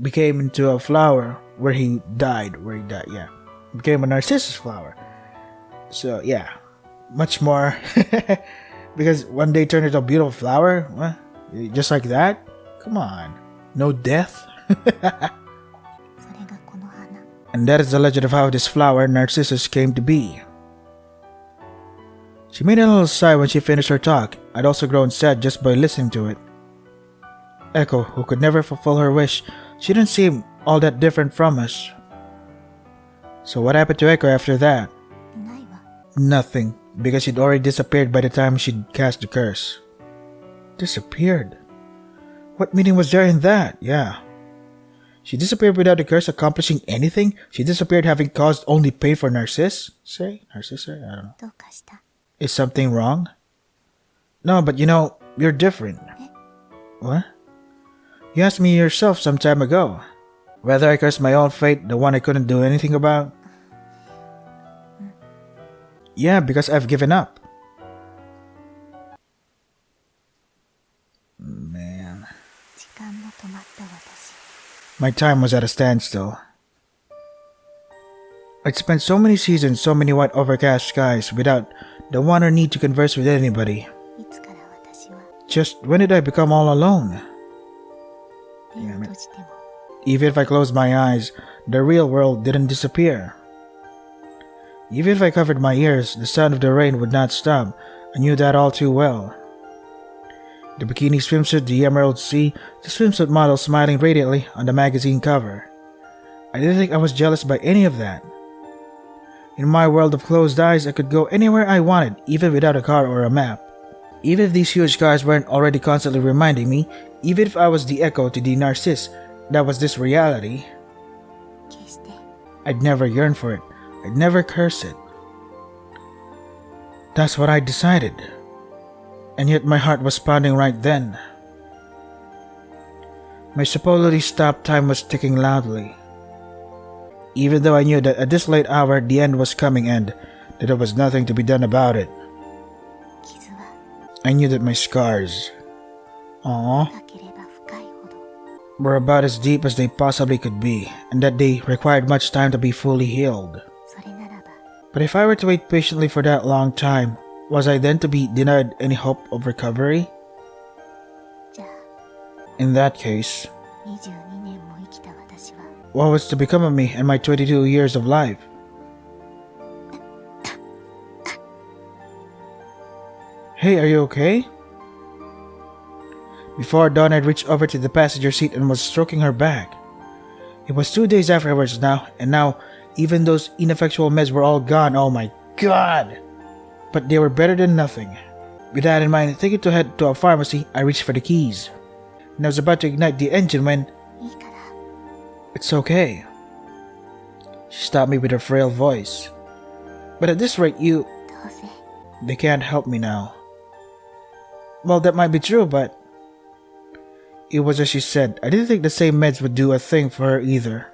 became into a flower where he died. Yeah. Became a narcissus flower. So, yeah. Much more. Because one day turned into a beautiful flower? What? Just like that? Come on. No death? それがこの花。 And that is the legend of how this flower, Narcissus, came to be. She made a little sigh when she finished her talk. I'd also grown sad just by listening to it. Echo, who could never fulfill her wish, she didn't seem all that different from us. So what happened to Echo after that? ないわ。 Nothing, because she'd already disappeared by the time she'd cast the curse. Disappeared? What meaning was there in that? Yeah. She disappeared without the curse accomplishing anything? She disappeared having caused only pain for Narcissus? Narcissus? I don't know. どうかした？ Is something wrong? No, but you know, you're different. What? You asked me yourself some time ago. Whether I cursed my own fate, the one I couldn't do anything about? Yeah, because I've given up. Man. 時間の止まった私。 My time was at a standstill. I'd spent so many seasons, so many white overcast skies, without the want or need to converse with anybody. いつから私は Just when did I become all alone? 目を閉じても Even if I closed my eyes, the real world didn't disappear. Even if I covered my ears, the sound of the rain would not stop. I knew that all too well. The bikini swimsuit, the emerald sea, the swimsuit model smiling radiantly on the magazine cover. I didn't think I was jealous by any of that. In my world of closed eyes, I could go anywhere I wanted, even without a car or a map. Even if these huge cars weren't already constantly reminding me, even if I was the echo to the Narcissus, that was this reality. 決して I'd never yearn for it. I'd never curse it. That's what I decided. And yet my heart was pounding right then. My supposedly stopped time was ticking loudly. Even though I knew that at this late hour the end was coming and that there was nothing to be done about it. 傷は I knew that my scars, 深ければ深いほど were about as deep as they possibly could be, and that they required much time to be fully healed. それならば But if I were to wait patiently for that long time, was I then to be denied any hope of recovery? じゃあ In that case, 22年も生きた私は what was to become of me in my 22 years of life? Hey, are you okay? Before dawn, I'd reached over to the passenger seat and was stroking her back. It was 2 days afterwards now, and now even those ineffectual meds were all gone. Oh my god! But they were better than nothing. With that in mind, thinking to head to a pharmacy, I reached for the keys. And I was about to ignite the engine when... いいから It's okay. She stopped me with her frail voice. But at this rate, どうせ they can't help me now. Well, that might be true, but... It was as she said. I didn't think the same meds would do a thing for her either.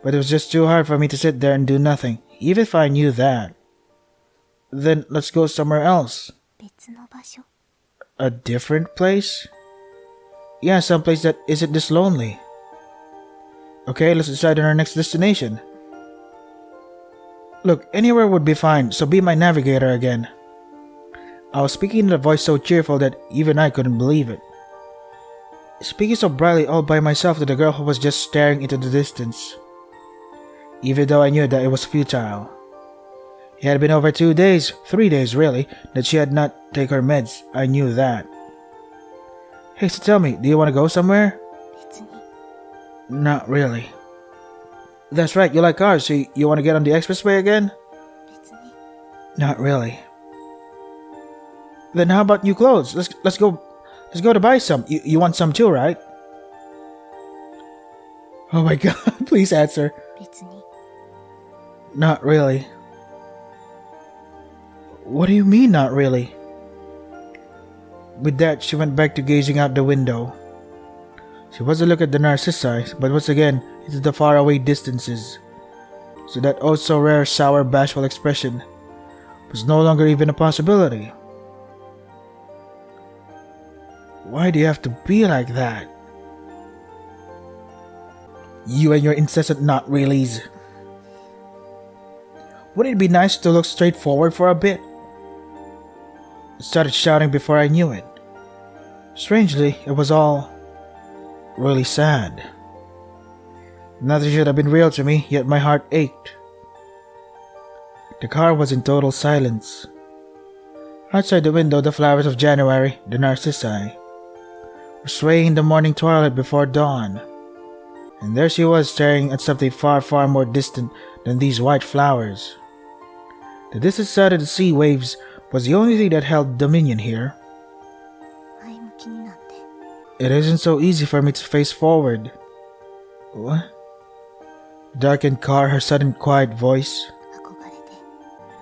But it was just too hard for me to sit there and do nothing, even if I knew that. Then let's go somewhere else. 別の場所 A different place? Yeah, someplace that isn't this lonely. Okay, let's decide on our next destination. Look, anywhere would be fine, so be my navigator again. I was speaking in a voice so cheerful that even I couldn't believe it. Speaking so brightly all by myself to the girl who was just staring into the distance. Even though I knew that it was futile. It had been over 2 days, 3 days really, that she had not taken her meds. I knew that. Hey, so tell me, do you want to go somewhere? 別に Not really. That's right, you like cars, so you want to get on the expressway again? 別に Not really. Then how about new clothes? Let's go to buy some. You want some too, right? Oh my god, please answer. 別に Not really. What do you mean, not really? With that, she went back to gazing out the window. She was to look at the Narcissi, but once again, into the faraway distances. So that oh so rare, sour, bashful expression was no longer even a possibility. Why do you have to be like that? You and your incessant not reallys. Wouldn't it be nice to look straight forward for a bit? I started shouting before I knew it. Strangely, it was all really sad. Nothing should have been real to me, yet my heart ached. The car was in total silence. Outside the window, the flowers of January, the narcissi, were swaying in the morning twilight before dawn. And there she was staring at something far, far more distant than these white flowers. The distant side of the sea waves was the only thing that held dominion here. 前向きになって It isn't so easy for me to face forward. What? Darkened car, her sudden quiet voice. 憧れて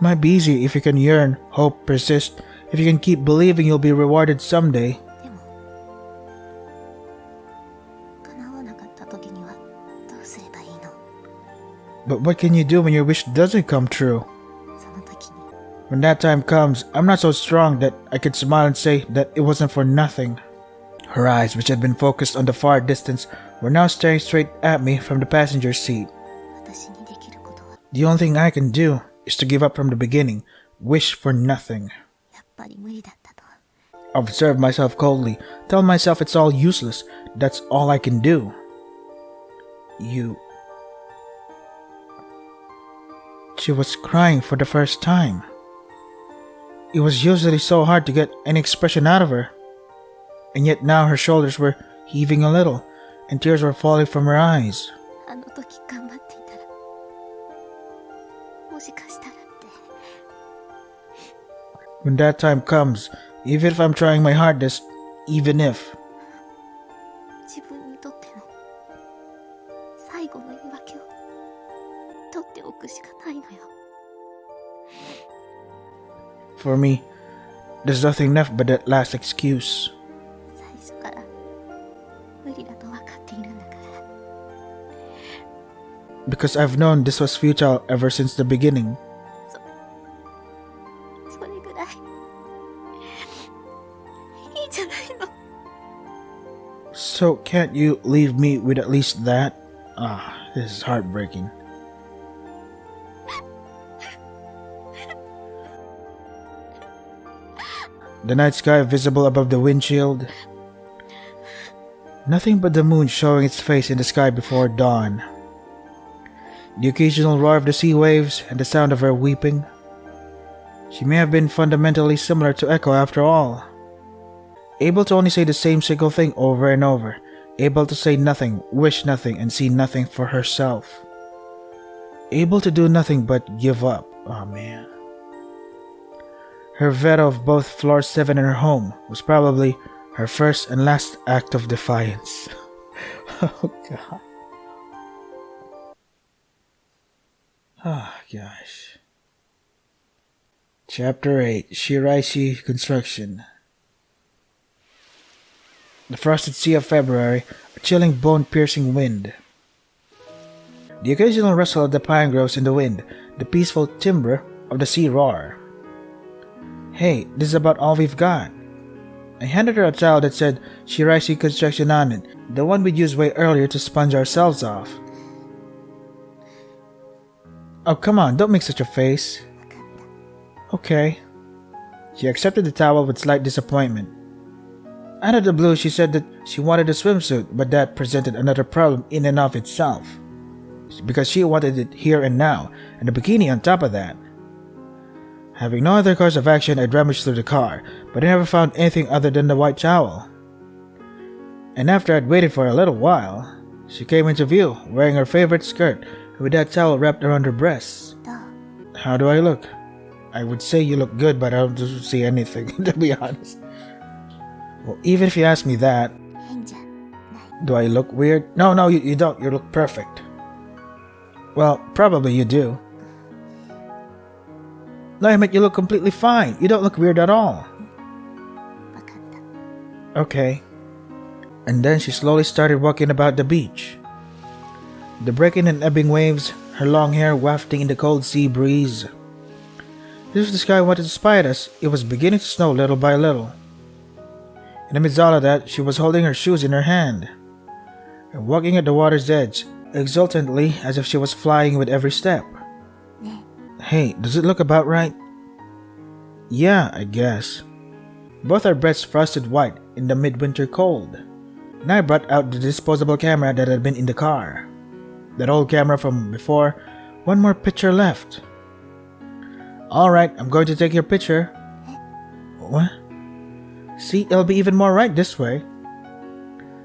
Might be easy if you can yearn, hope, persist, if you can keep believing you'll be rewarded someday. でも叶わなかった時にはどうすればいいの But what can you do when your wish doesn't come true? その時に When that time comes, I'm not so strong that I could smile and say that it wasn't for nothing. Her eyes, which had been focused on the far distance, were now staring straight at me from the passenger seat. 私にできることは The only thing I can do is to give up from the beginning, wish for nothing. やっぱり無理だったと Observe myself coldly, tell myself it's all useless, that's all I can do. You... She was crying for the first time. It was usually so hard to get any expression out of her. And yet now her shoulders were heaving a little, and tears were falling from her eyes. あの時頑張っていたらもしかしたらって When that time comes, even if I'm trying my hardest, even if, 自分にとっての最後の言い訳を取っておくしかないのよ for me, there's nothing left but that last excuse. 最初から無理だと分かっているんだから Because I've known this was futile ever since the beginning. それぐらいいいじゃないの So can't you leave me with at least that? Ah, this is heartbreaking. The night sky visible above the windshield. Nothing but the moon showing its face in the sky before dawn. The occasional roar of the sea waves and the sound of her weeping. She may have been fundamentally similar to Echo after all. Able to only say the same single thing over and over. Able to say nothing, wish nothing, and see nothing for herself. Able to do nothing but give up. Oh man. Her veto of both Floor 7 and her home was probably her first and last act of defiance. Oh god. Oh gosh. Chapter 8, Shiraishi Construction. The frosted sea of February, a chilling bone-piercing wind. The occasional rustle of the pine groves in the wind, the peaceful timbre of the sea roar. Hey, this is about all we've got. I handed her a towel that said Shiraishi Construction on it, the one we'd used way earlier to sponge ourselves off. Oh, come on, don't make such a face. Okay. She accepted the towel with slight disappointment. Out of the blue, she said that she wanted a swimsuit, but that presented another problem in and of itself. Because she wanted it here and now, and a bikini on top of that. Having no other course of action, I rummaged through the car, but I never found anything other than the white towel. And after I'd waited for a little while, she came into view, wearing her favorite skirt, with that towel wrapped around her breasts. どう How do I look? I would say you look good, but I don't see anything, to be honest. Well, even if you ask me that, 変じゃない do I look weird? No, you don't. You look perfect. Well, probably you do. No, I meant you look completely fine. You don't look weird at all. 分かった Okay. And then she slowly started walking about the beach. The breaking and ebbing waves, her long hair wafting in the cold sea breeze. As if the sky wanted to spite us, it was beginning to snow little by little. And amidst all of that, she was holding her shoes in her hand. And walking at the water's edge, exultantly as if she was flying with every step. ね Hey, does it look about right? Yeah, I guess. Both our breaths frosted white in the midwinter cold. And I brought out the disposable camera that had been in the car. That old camera from before. One more picture left. Alright, I'm going to take your picture. What? See, it'll be even more right this way.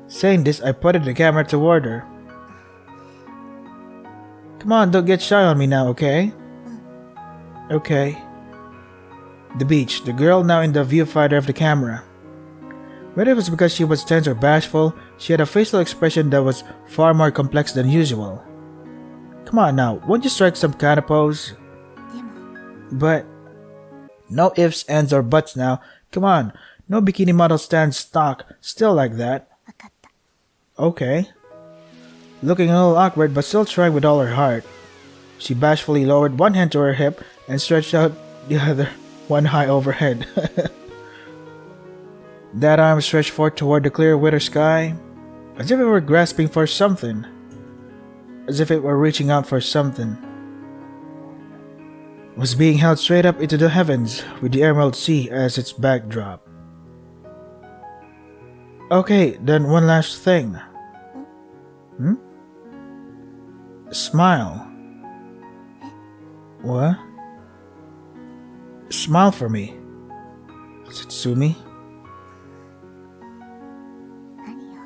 Saying this, I pointed the camera toward her. Come on, don't get shy on me now, okay? Okay. The beach, the girl now in the viewfinder of the camera. Whether it was because she was tense or bashful, she had a facial expression that was far more complex than usual. Come on now, won't you strike some kind of pose? でも But no ifs, ands, or buts now. Come on, no bikini model stands stock still like that. わかった Okay. Looking a little awkward but still trying with all her heart, she bashfully lowered one hand to her hip and stretched out the other, one high overhead. That arm stretched forth toward the clear winter sky, as if it were grasping for something, as if it were reaching out for something. It was being held straight up into the heavens with the emerald sea as its backdrop. Okay, then one last thing. Smile. What? Smile for me. Satsumi? 何よ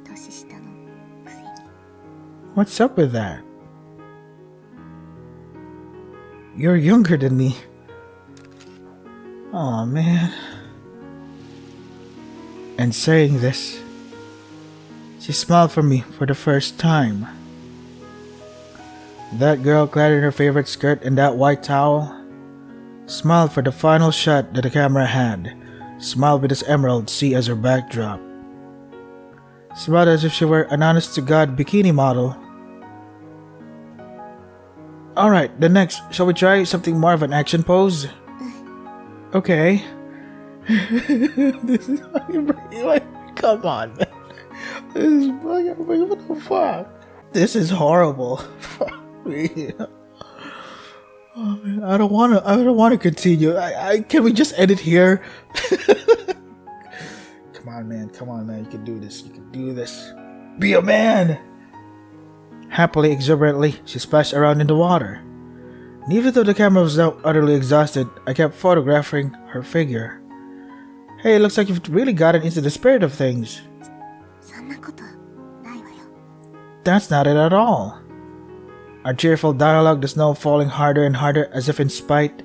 年下のくせに What's up with that? You're younger than me. Aw, man. And saying this, she smiled for me for the first time. That girl clad in her favorite skirt and that white towel smiled for the final shot that the camera had, smiled with this emerald sea as her backdrop. Smiled as if she were an honest-to-God bikini model. Alright, then next, shall we try something more of an action pose? Okay. This is fucking like, come on, man. This is fucking, what the fuck? This is horrible. Fuck me. Oh, man, I don't wanna continue. Can we just end it here? Come on, man. You can do this. Be a man! Happily, exuberantly, she splashed around in the water. And even though the camera was now utterly exhausted, I kept photographing her figure. Hey, it looks like you've really gotten into the spirit of things. そんなことないわよ That's not it at all. Our cheerful dialogue, the snow falling harder and harder as if in spite,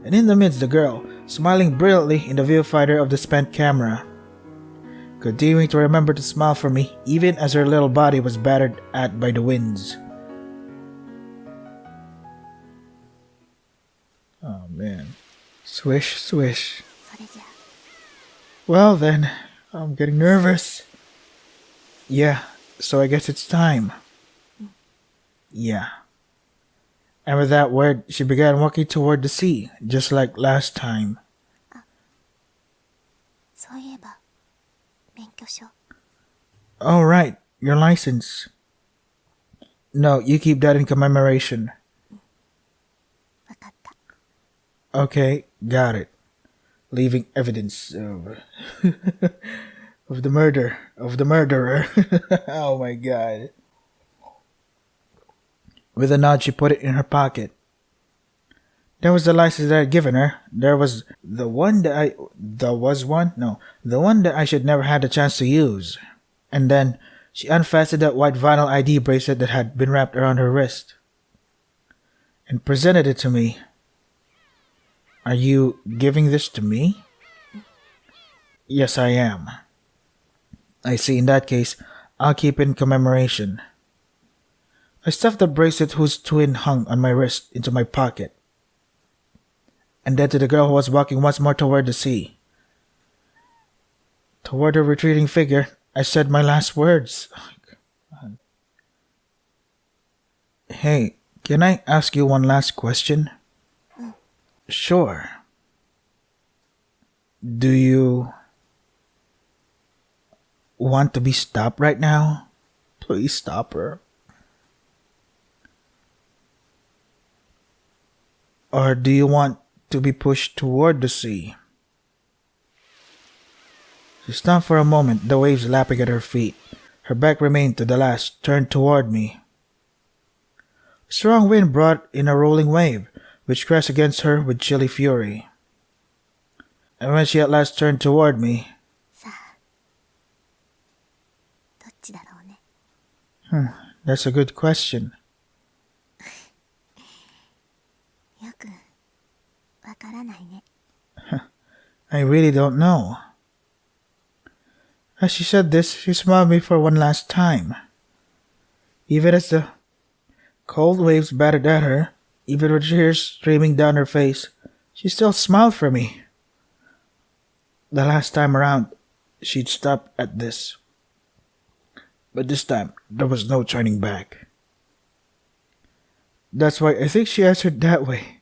and in the midst the girl, smiling brilliantly in the viewfinder of the spent camera. Continuing to remember to smile for me even as her little body was battered at by the winds. Oh man. Swish, swish. それじゃ Well then, I'm getting nervous. Yeah, so I guess it's time. Yeah. And with that word, she began walking toward the sea, just like last time. そういえば免許証 Oh right, your license. No, you keep that in commemoration. わかった Okay, got it. Leaving evidence of of the murderer. Oh my god. With a nod, she put it in her pocket. There was the license that I had given her. There was the one that the one that I should never had the chance to use. And then she unfastened that white vinyl ID bracelet that had been wrapped around her wrist and presented it to me. Are you giving this to me? Yes, I am. I see. In that case, I'll keep it in commemoration. I stuffed the bracelet whose twin hung on my wrist into my pocket, and then to the girl who was walking once more toward the sea. Toward her retreating figure, I said my last words. Hey, can I ask you one last question? Sure. Do you want to be stopped right now? Please stop her. Or do you want to be pushed toward the sea? She stopped for a moment, the waves lapping at her feet. Her back remained to the last, turned toward me. A strong wind brought in a rolling wave, which crashed against her with chilly fury. And when she at last turned toward me, さあ、どっちだろうね。that's a good question. よくわからないね。I really don't know. As she said this, she smiled at me for one last time. Even as the cold waves battered at her, even with tears streaming down her face, she still smiled for me. The last time around, she'd stopped at this. But this time, there was no turning back. That's why I think she answered that way.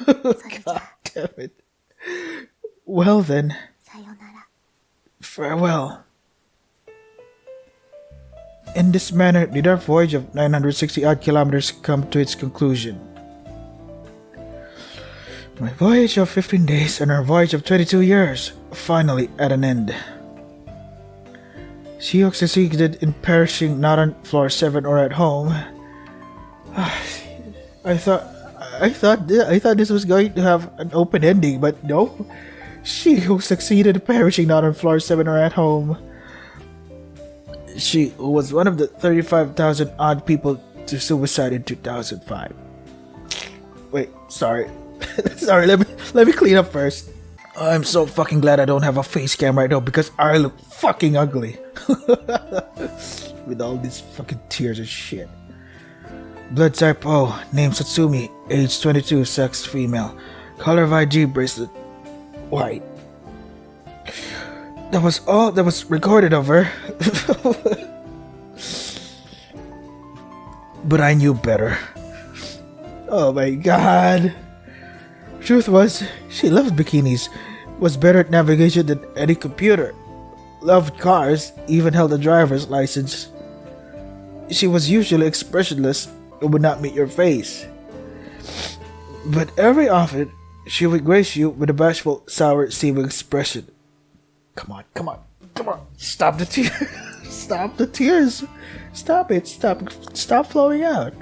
God damn it. Well then, さよなら。 farewell. In this manner did our voyage of 960 odd kilometers come to its conclusion. My voyage of 15 days and our voyage of 22 years finally at an end. She who succeeded in perishing not on floor 7 or at home. I thought this was going to have an open ending, but no. She who succeeded in perishing not on floor 7 or at home. She who was one of the 35,000 odd people to suicide in 2005. Wait, sorry. Sorry, let me clean up first. I'm so fucking glad I don't have a face cam right now because I look fucking ugly. With all these fucking tears and shit. Blood type O, name Satsumi, age 22, sex female. Color of IG bracelet, white. That was all that was recorded of her. But I knew better. Oh my god. Truth was, she loved bikinis, was better at navigation than any computer, loved cars, even held a driver's license. She was usually expressionless and would not meet your face. But every often, she would grace you with a bashful, sour-seeming expression. Come on. Stop the tears. Stop the tears. Stop it. Stop flowing out.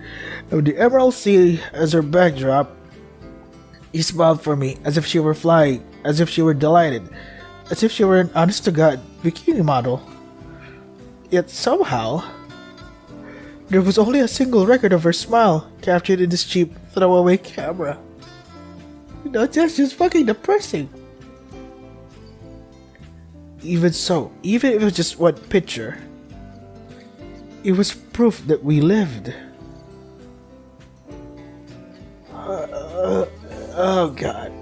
And with the emerald sea as her backdrop, he smiled for me as if she were flying, as if she were delighted, as if she were an honest-to-God bikini model. Yet somehow, there was only a single record of her smile captured in this cheap throwaway camera. That's just fucking depressing. Even so, even if it was just one picture, it was proof that we lived. Oh god.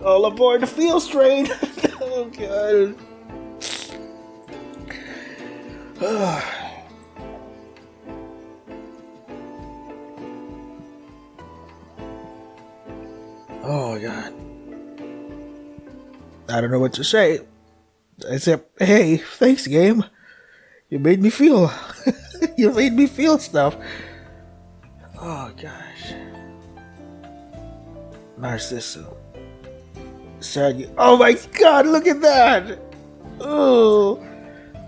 All aboard the field train. Oh god. Oh god. I don't know what to say. Except, hey, thanks game. You made me feel. You made me feel stuff. Oh gosh. Narcissu. Sad. Oh my god, look at that! Oh!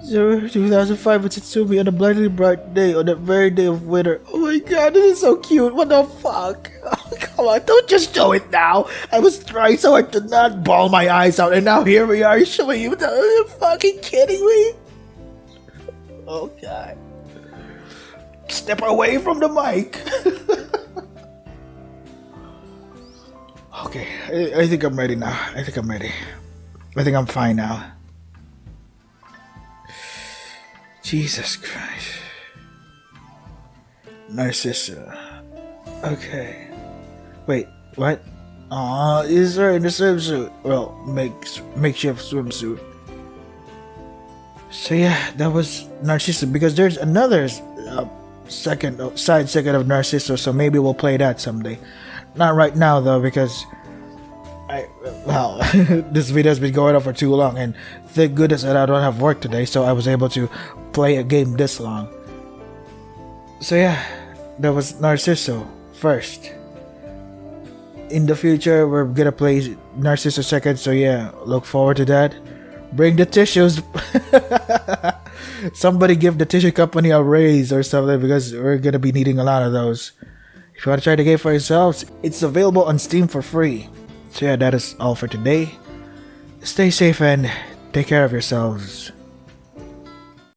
2005 with Satsumi on a blindingly bright day on that very day of winter. Oh my god, this is so cute. What the fuck? Oh, come on, don't just show it now. I was trying so hard to not bawl my eyes out, and now here we are showing you. Are you fucking kidding me? Oh god. Step away from the mic. Okay, I think I'm ready now. I think I'm fine now. Jesus Christ. Narcissu. Okay. Wait, what? Aw, is her in a swimsuit? Well, makeshift swimsuit. So yeah, that was Narcissu, because there's another side second of Narcissu, so maybe we'll play that someday. Not right now though, because Wow, this video has been going on for too long, and thank goodness that I don't have work today, so I was able to play a game this long. So yeah, that was Narcissu first. In the future, we're gonna play Narcissu second, so yeah, look forward to that. Bring the tissues. Somebody give the tissue company a raise or something, because we're gonna be needing a lot of those. If you want to try the game for yourselves, it's available on Steam for free. So yeah, that is all for today. Stay safe and take care of yourselves.